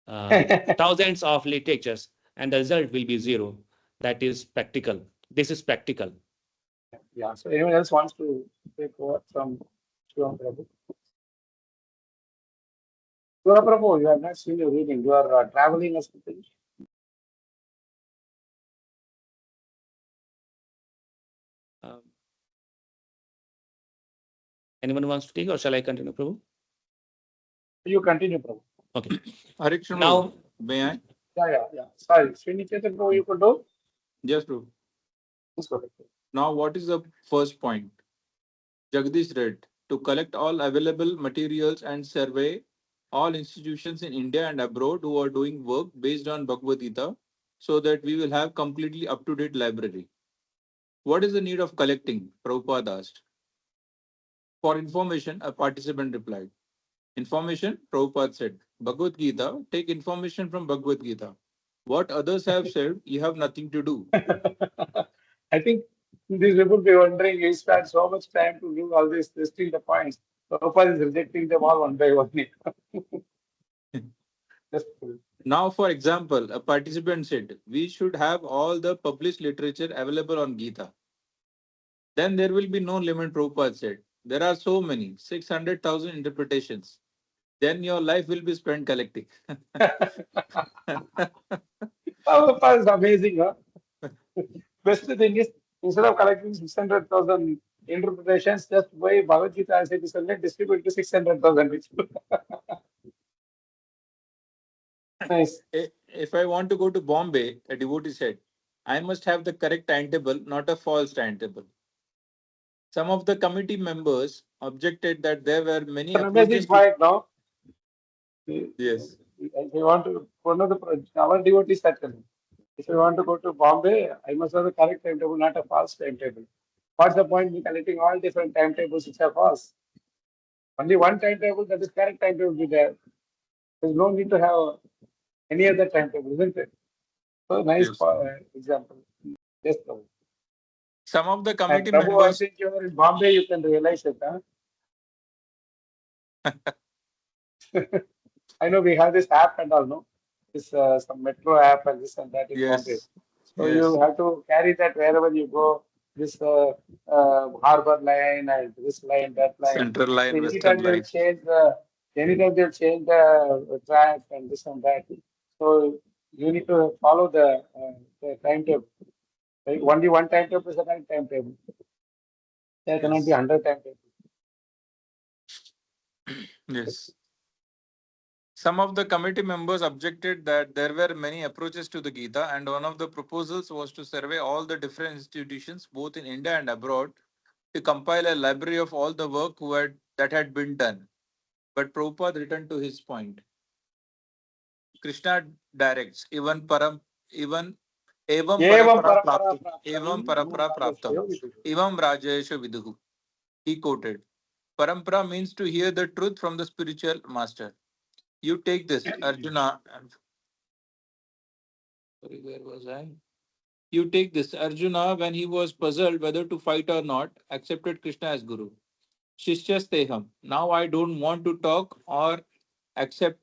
thousands of literatures, and the result will be zero. That is practical. This is practical. Yeah. So anyone else wants to take over from Shivam Prabhu? Shivam Prabhu, you have not seen your reading. You are traveling or something. Anyone wants to take, or shall I continue, Prabhu? You continue, Prabhu. Okay. Harikrishna, Now, may I? Yeah. Sorry, Sriniketan Prabhu, you could do. Yes, Prabhu. Please go ahead. Now, what is the first point? Jagdish read to collect all available materials and survey all institutions in India and abroad who are doing work based on Bhagavad Gita so that we will have completely up-to-date library. What is the need of collecting? Prabhupada asked. For information, a participant replied. Information, Prabhupada said. Bhagavad Gita, take information from Bhagavad Gita. What others have said, you have nothing to do. I think these people be wondering, he spent so much time to do all this, listing the points. Prabhupada is rejecting them all one by one. Now, for example, a participant said, we should have all the published literature available on Gita. Then there will be no limit, Prabhupada said. There are so many, 600,000 interpretations. Then your life will be spent collecting. Prabhupada is amazing. Huh? Best thing is, instead of collecting 600,000 interpretations, just buy Bhagavad Gita as it is and distribute to 600,000 people. Nice. If I want to go to Bombay, a devotee said, I must have the correct timetable, not a false timetable. Some of the committee members objected that there were many An amazing approaches. point now. Yes. If you want to, one of our devotees said, if you want to go to Bombay, I must have the correct timetable, not a false timetable. What's the point in collecting all different timetables which are false? Only one timetable that is correct timetable will be there. There's no need to have any other timetable, isn't it? So nice Yes. example. Yes, Prabhu. Some of the And committee Prabhu, I members. think you're in Bombay, you can realize it. Huh? I know we have this app and all, no? this some metro app and this and that is wanted. Yes. So Yes. you have to carry that wherever you go. This harbor line and this line, that line. Central So line, anytime Western they'll line. change the track and this and that. So you need to follow the timetable. Right? Only one timetable is the right timetable. There cannot be Yes. 100 timetables. Yes. Some of the committee members objected that there were many approaches to the Gita, and one of the proposals was to survey all the different institutions, both in India and abroad, to compile a library of all the work that had been done. But Prabhupada returned to his point. Krishna directs, even evam Evam parapara parampara praptam, praptam, evam parapara praptam, evam rajayasha viduhu. He quoted, Parampara means to hear the truth from the spiritual master. You take this, Arjuna. Sorry, where was I? You take this. Arjuna, when he was puzzled whether to fight or not, accepted Krishna as Guru. Shishyasteham. Now I don't want to talk or accept.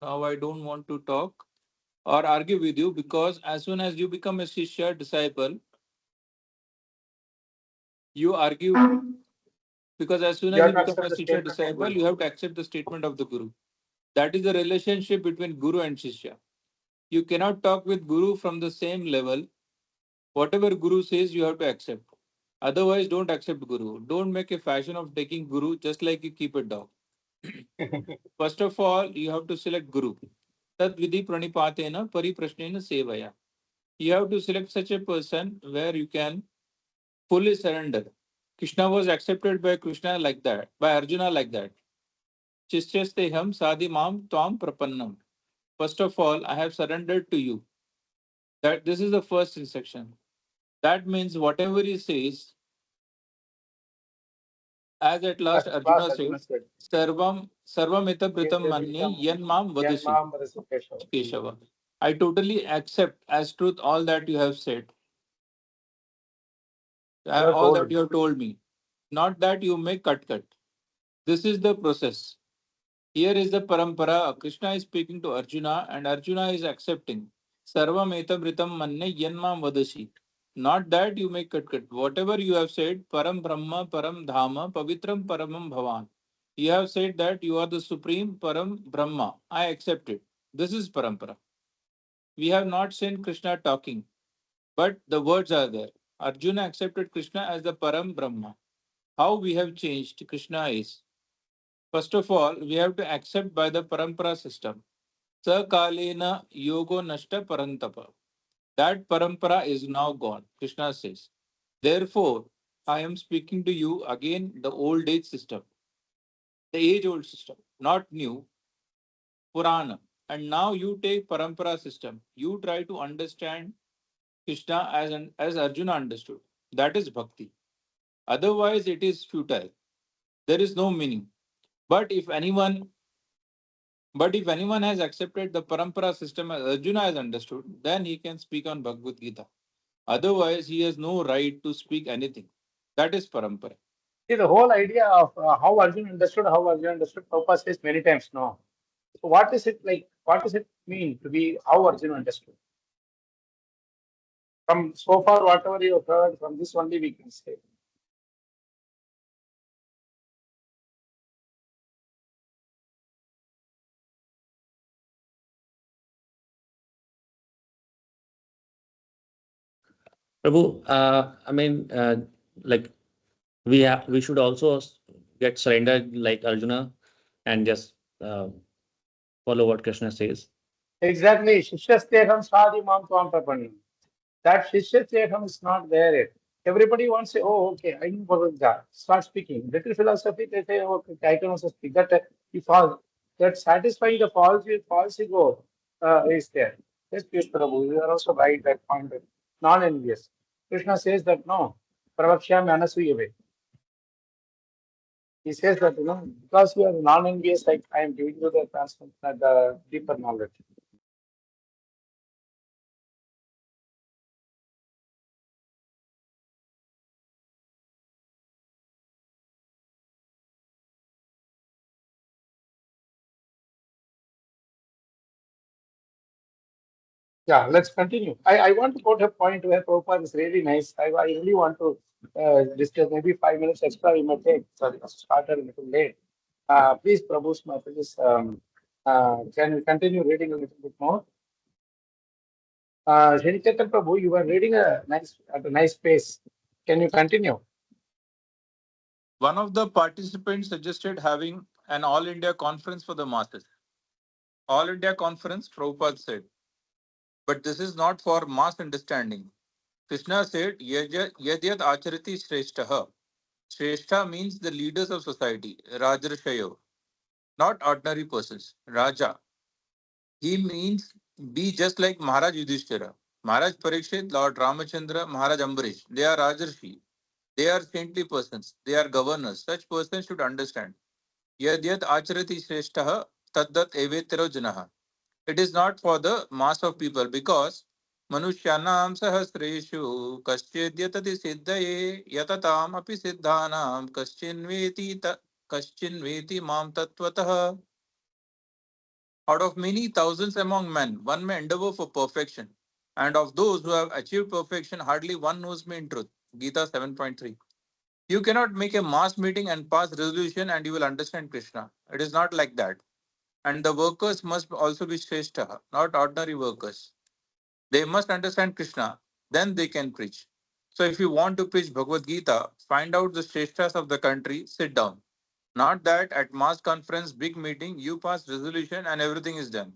Now I don't want to talk or argue with you, because as soon as you become a Shishya disciple, you argue. Because as soon You as have you to become accept a the Shishya statement of disciple, Guru. you have to accept the statement of the Guru. That is the relationship between Guru and Shishya. You cannot talk with Guru from the same level. Whatever Guru says, you have to accept. Otherwise, don't accept Guru. Don't make a fashion of taking Guru just like you keep a dog. First of all, you have to select Guru. Tad vidhi pranipatena pariprashnena sevaya. You have to select such a person where you can fully surrender. Krishna was accepted by Krishna like that, by Arjuna like that. Chishyasteham sadi mam tvam prapannam. First of all, I have surrendered to you. That this is the first instruction. That means whatever he says, as at last At last, Arjuna said, Arjuna said, Sarvamita Pritam Manye Yan Mam Vadashi Yanmam Keshava. Keshava. I totally accept as truth all that you have said, You have all told that him. you have told me. Not that you may cut. This is the process. Here is the parampara. Krishna is speaking to Arjuna, and Arjuna is accepting. Sarvam etam ritam manne yanmam vadashi. Not that you may cut. Whatever you have said, param brahma, param dhama, pavitram paramam bhavan. You have said that you are the supreme param brahma. I accept it. This is parampara. We have not seen Krishna talking, but the words are there. Arjuna accepted Krishna as the param brahma. How we have changed Krishna is, first of all, we have to accept by the parampara system. Sakalena yogo nashta parantapa. That parampara is now gone, Krishna says. Therefore, I am speaking to you again the old age system, the age old system, not new, Purana. And now you take parampara system. You try to understand Krishna as Arjuna understood. That is bhakti. Otherwise, it is futile. There is no meaning. But if anyone But if anyone has accepted the parampara system as Arjuna has understood, then he can speak on Bhagavad Gita. Otherwise, he has no right to speak anything. That is parampara. See, the whole idea of how Arjuna understood, Prabhupada says many times no. So what is it like? What does it mean to be how Arjuna understood? From so far, whatever you have heard, from this only we can say. Prabhu, like we should also get surrendered like Arjuna and just follow what Krishna says. Exactly. Shishyasteham sadhi mam tvam prapanam. That Shishyasteham is not there yet. Everybody wants to say, oh, okay, I know Bhagavad Gita. Start speaking. Little philosophy, they say, okay, I can also speak. You fall. That satisfying the false ego is there. Yes, Piyush Prabhu, you are also right that point. Non-envious. Krishna says that no. Pravakshyami anasuyave. He says that, because you are non-envious, like I am giving you the the deeper knowledge. Yeah, let's continue. I want to quote a point where Prabhupada is really nice. I really want to discuss maybe 5 minutes extra we may take. Sorry, I started a little late. Please, Prabhu, please, can you continue reading a little bit more? Shrinichetan Prabhu, you are reading at a nice pace. Can you continue? One of the participants suggested having an all India conference for the masses. All India conference, Prabhupada said. But this is not for mass understanding. Krishna said, Yadyat acharati shreshtaha. Shrestha means the leaders of society, Rajarashayo, not ordinary persons, Raja. He means be just like Maharaj Yudhishthira, Maharaj Parikshit, Lord Ramachandra, Maharaj Ambarish. They are Rajarshi. They are saintly persons. They are governors. Such persons should understand. Yadyat acharati shreshtaha taddat evetero janaha. It is not for the mass of people because Manushyanam sahasreshu kaschyedyatati siddhaye yatatam api siddhanam kaschinveti mam tatvatah. Out of many thousands among men, one may endeavor for perfection. And of those who have achieved perfection, hardly one knows me in truth. Gita 7.3. You cannot make a mass meeting and pass resolution and you will understand Krishna. It is not like that. And the workers must also be Shrestha, not ordinary workers. They must understand Krishna, then they can preach. So if you want to preach Bhagavad Gita, find out the Shreshtas of the country, sit down. Not that at mass conference, big meeting, you pass resolution and everything is done.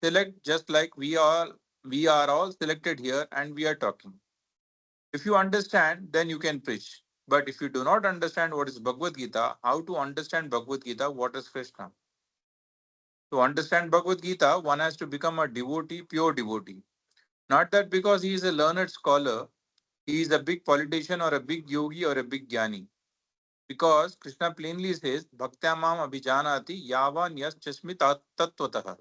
Select just like we are all selected here and we are talking. If you understand, then you can preach. But if you do not understand what is Bhagavad Gita, how to understand Bhagavad Gita, what is Krishna? To understand Bhagavad Gita, one has to become a devotee, pure devotee. Not that because he is a learned scholar, he is a big politician or a big yogi or a big jnani. Because Krishna plainly says, Bhaktyamam abhijanati yavan yas chasmi tattvataha.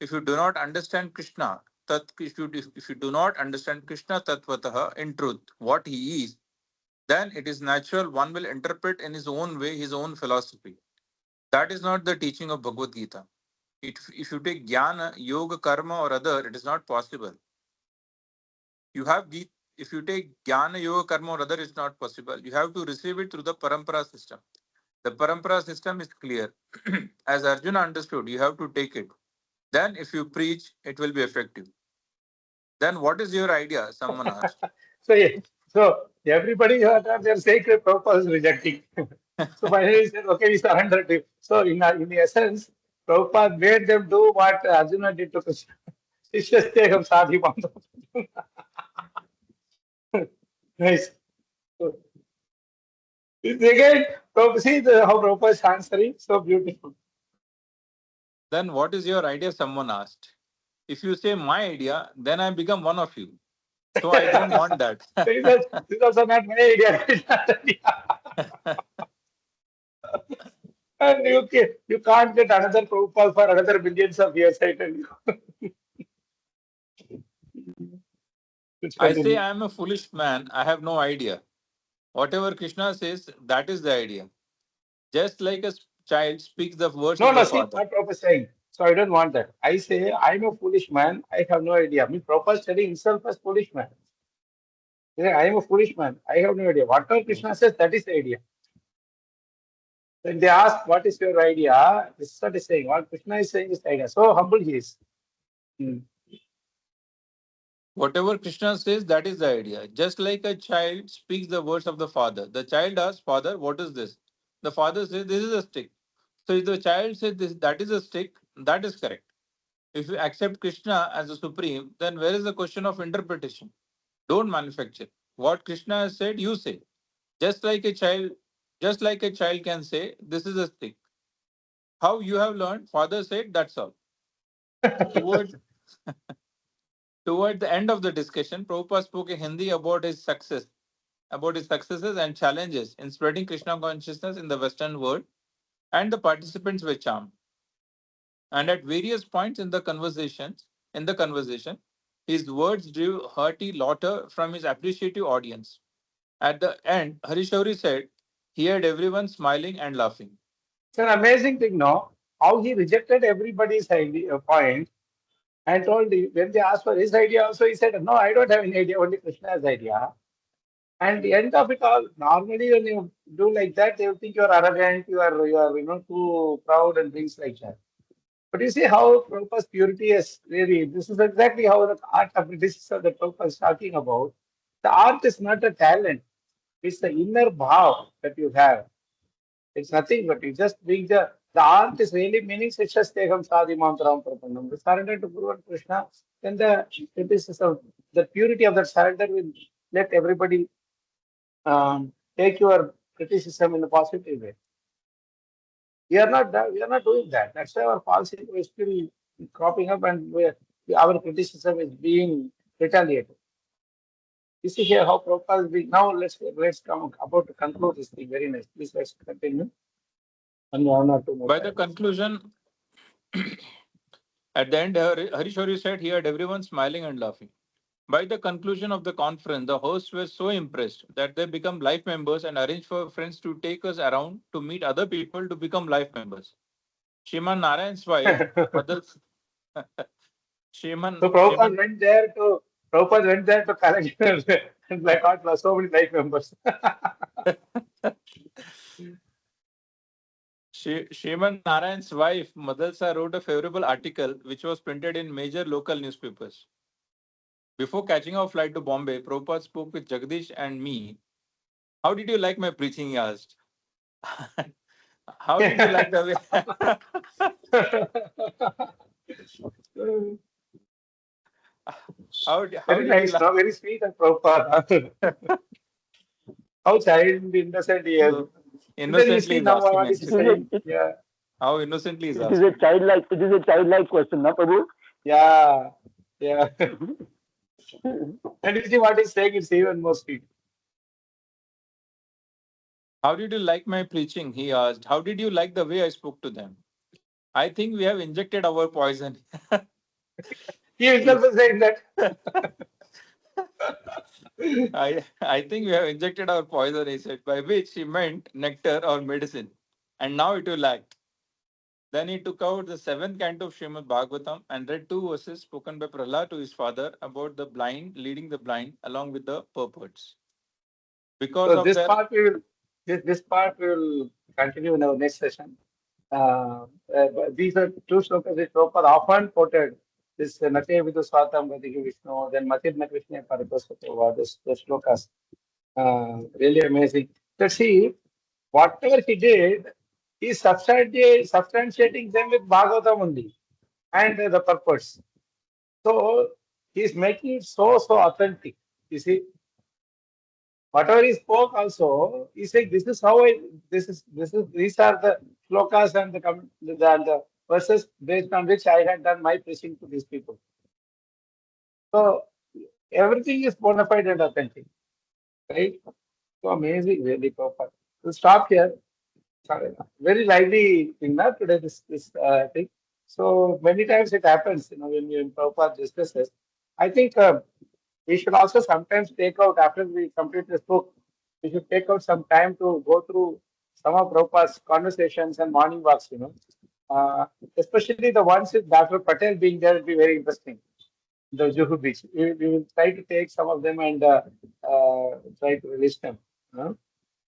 If you do not understand Krishna, if you do not understand Krishna tattvataha in truth, what he is, then it is natural one will interpret in his own way, his own philosophy. That is not the teaching of Bhagavad Gita. If you take jnana, yoga, karma, or other, it is not possible. You have if you take jnana, yoga, karma, or other, it's not possible. You have to receive it through the parampara system. The parampara system is clear. As Arjuna understood, you have to take it. Then, if you preach, it will be effective. Then, what is your idea? Someone asked. So, yeah, so everybody heard that their sacred purpose rejecting. So finally he said, okay, we surrender to you. So in the essence, Prabhupada made them do what Arjuna did to Krishna. Shishyasteham sadhi bandhav. Nice. So, again, see how Prabhupada is answering, so beautiful. Then what is your idea? Someone asked. If you say my idea, then I become one of you. So I don't want that. So he says, this is also not my idea. And you can't get another Prabhupada for another millions of years, I tell you. I say I am a foolish man. I have no idea. Whatever Krishna says, that is the idea. Just like a child speaks the words of No, the see father. what Prabhupada is saying. So I don't want that. I say, I'm a foolish man. I have no idea. I mean, Prabhupada is telling himself as foolish man. Yeah, I am a foolish man. I have no idea. Whatever Krishna says, that is the idea. When they ask, what is your idea? This is what he's saying. What Krishna is saying is the idea. So humble he is. Whatever Krishna says, that is the idea. Just like a child speaks the words of the father. The child asks, Father, what is this? The father says, this is a stick. So if the child says this, that is a stick, that is correct. If you accept Krishna as the supreme, then where is the question of interpretation? Don't manufacture. What Krishna has said, you say. Just like a child, just like a child can say, this is a stick. How you have learned, father said, that's all. Toward, toward the end of the discussion, Prabhupada spoke in Hindi about his successes and challenges in spreading Krishna consciousness in the Western world, and the participants were charmed. And at various points in the conversation, his words drew hearty laughter from his appreciative audience. At the end, Harishauri said he had everyone smiling and laughing. It's an amazing thing, no? How he rejected everybody's idea, point. and told when they asked for his idea also, he said, no, I don't have any idea, only Krishna's idea. And the end of it all, normally when you do like that, they will think you are arrogant, you are too proud and things like that. But you see how Prabhupada's purity is really, this is exactly how the art of criticism that Prabhupada is talking about. The art is not a talent, it's the inner bhav that you have. It's nothing but you just being the art is really meaning Sechasteham Sadhi Mantaram Prapannam. The surrender to Guru and Krishna, then the criticism, the purity of that surrender will let everybody take your criticism in a positive way. We are not doing that. That's why our policy is still cropping up, and our criticism is being retaliated. You see here how Prabhupada is being. Now let's come about to conclude this thing. Very nice. Please let's continue. And one or two more. By the conclusion, at the end, Harishori said he had everyone smiling and laughing. By the conclusion of the conference, the hosts were so impressed that they become life members and arranged for friends to take us around to meet other people to become life members. Shriman Narayan's wife, Shriman. So Prabhupada went there to collect and got so many life members. Shriman Narayan's wife, Madalsa, wrote a favorable article which was printed in major local newspapers. Before catching our flight to Bombay, Prabhupada spoke with Jagdish and me. How did you like my preaching? He asked. How did you like the way? How very nice, no? Very sweet and Prabhupada. How child innocent he is. Innocently is asking what is saying. Yeah. How innocently is It asking. is a childlike. It is a childlike question, na Prabhu? Yeah. Yeah. And you see what he's saying, it's even more sweet. How did you like my preaching? He asked. How did you like the way I spoke to them? I think we have injected our poison. He himself is saying that. I think we have injected our poison, he said, by which he meant nectar or medicine. And now it will act. Then he took out the 7th canto of Srimad Bhagavatam and read 2 verses spoken by Prahlad to his father about the blind leading the blind along with the purports. Because so of this part we will continue in our next session. These are 2 slokas which Prabhupada often quoted. This Nate Vidu Swatam Vadigi Vishnu, then Matirna Krishna Parikosatova, the slokas. Really amazing. So see, whatever he did, he's substantiating them with Bhagavatam only and the purpose. So he's making it so authentic. You see, whatever he spoke also, he said, this is how these are the slokas and the verses based on which I had done my preaching to these people. So everything is bona fide and authentic, right? So amazing, really, Prabhupada. We'll stop here. Very lively thing, not today, this thing. So many times it happens, when Prabhupada discusses. I think we should also sometimes take out, after we complete this book, we should take out some time to go through some of Prabhupada's conversations and morning walks, especially the ones with Dr. Patel being there will be very interesting. The Juhu Beach. We will try to take some of them and try to release them.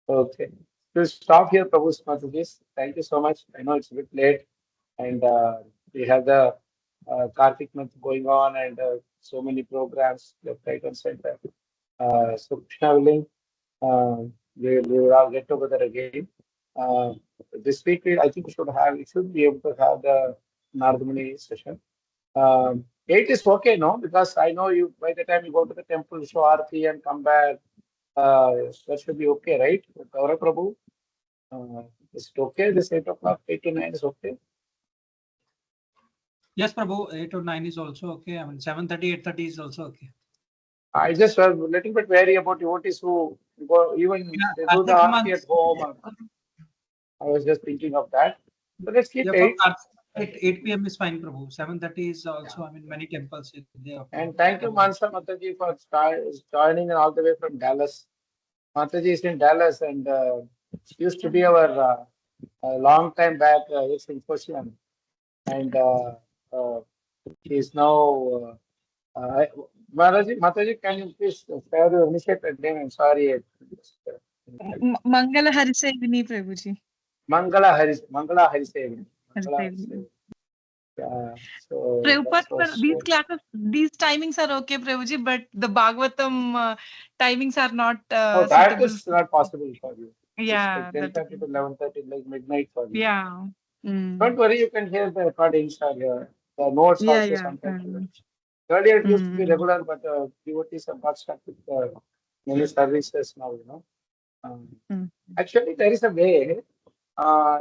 Okay. We'll stop here, Prabhu Smathaji. Thank you so much. I know it's a bit late and we have the Kartik month going on and so many programs left, right, and center. So, Krishna willing, we will all get together again. This week, I think we should be able to have the Nardamani session. 8 is okay, no? Because I know you, by the time you go to the temple, show Aarti and come back, that should be okay, right? Gaurav Prabhu, is it okay? This 8 o'clock, 8 to 9 is okay? Yes, Prabhu, 8 to 9 is also okay. I mean, 7:30, 8:30 is also okay. I just was a little bit wary about devotees who go, even they do the Aarti at home. I was just thinking of that. So let's keep 8. 8 p.m. is fine, Prabhu. 7:30 is also, I mean, many temples. And thank you, Mansa Mataji, for joining all the way from Dallas. Mataji is in Dallas and used to be our long time back ex-Infosian. And She is now. Mataji, can you please share your initiated name? I'm sorry. Mangala Harisevini, Prabhuji. Mangala Harisevini. Harisevini. Yeah, so Prabhupada, these classes, these timings are okay, Prabhuji, but the Bhagavatam timings are not oh, that suitable. is not possible for you. Yeah. It's like 10:30 to 11:30, like midnight for you. Yeah. Don't worry, you can hear the recordings or the notes Yeah, also yeah. sometimes. Earlier it used to be regular, but devotees have got stuck with many services now, you know. Actually, there is a way,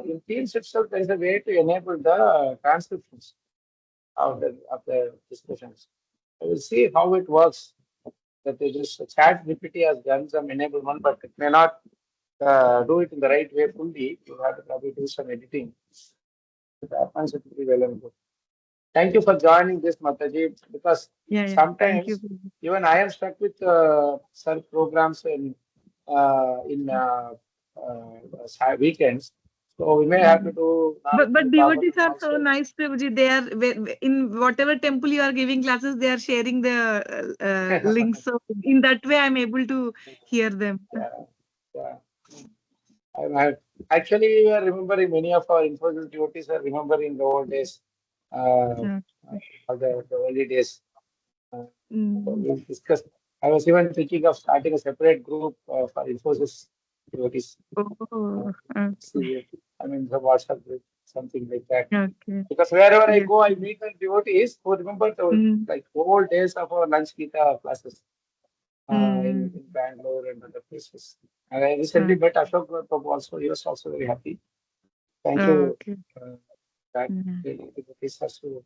in Teams itself, there is a way to enable the transcriptions of the discussions. I will see how it works. That this chat GPT has done some enablement, but it may not do it in the right way fully. You have to probably do some editing. That one should be available. Thank you for joining this, Mataji, because sometimes even I am stuck with some programs in weekends. So we may have to do. But devotees are so nice, Prabhuji. They are in whatever temple you are giving classes, they are sharing the links. So in that way, I'm able to hear them. Yeah. Actually, we are remembering many of our Infosys devotees are remembering the old days, the early days. We discussed. I was even thinking of starting a separate group for Infosys devotees. I mean, the WhatsApp group, something like that. Because wherever I go, I meet the devotees who remember the like old days of our lunch Gita classes in Bangalore and other places. And I recently met Ashok Prabhu also. He was also very happy. Thank you. That really devotees are so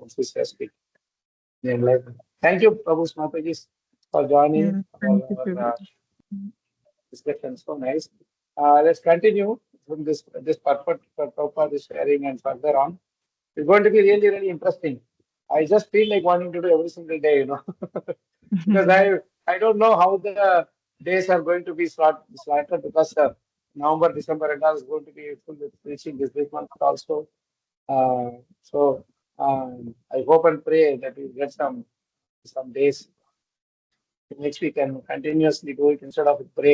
enthusiastic. Thank you, Prabhu Smataji, for joining our discussion. So nice. Let's continue from this purport for Prabhupada is sharing and further on. It's going to be really, really interesting. I just feel like wanting to do every single day, you know, because I don't know how the days are going to be slotted because November, December, and all is going to be full with preaching this month also. So I hope and pray that we get some days in which we can continuously do it instead of a break.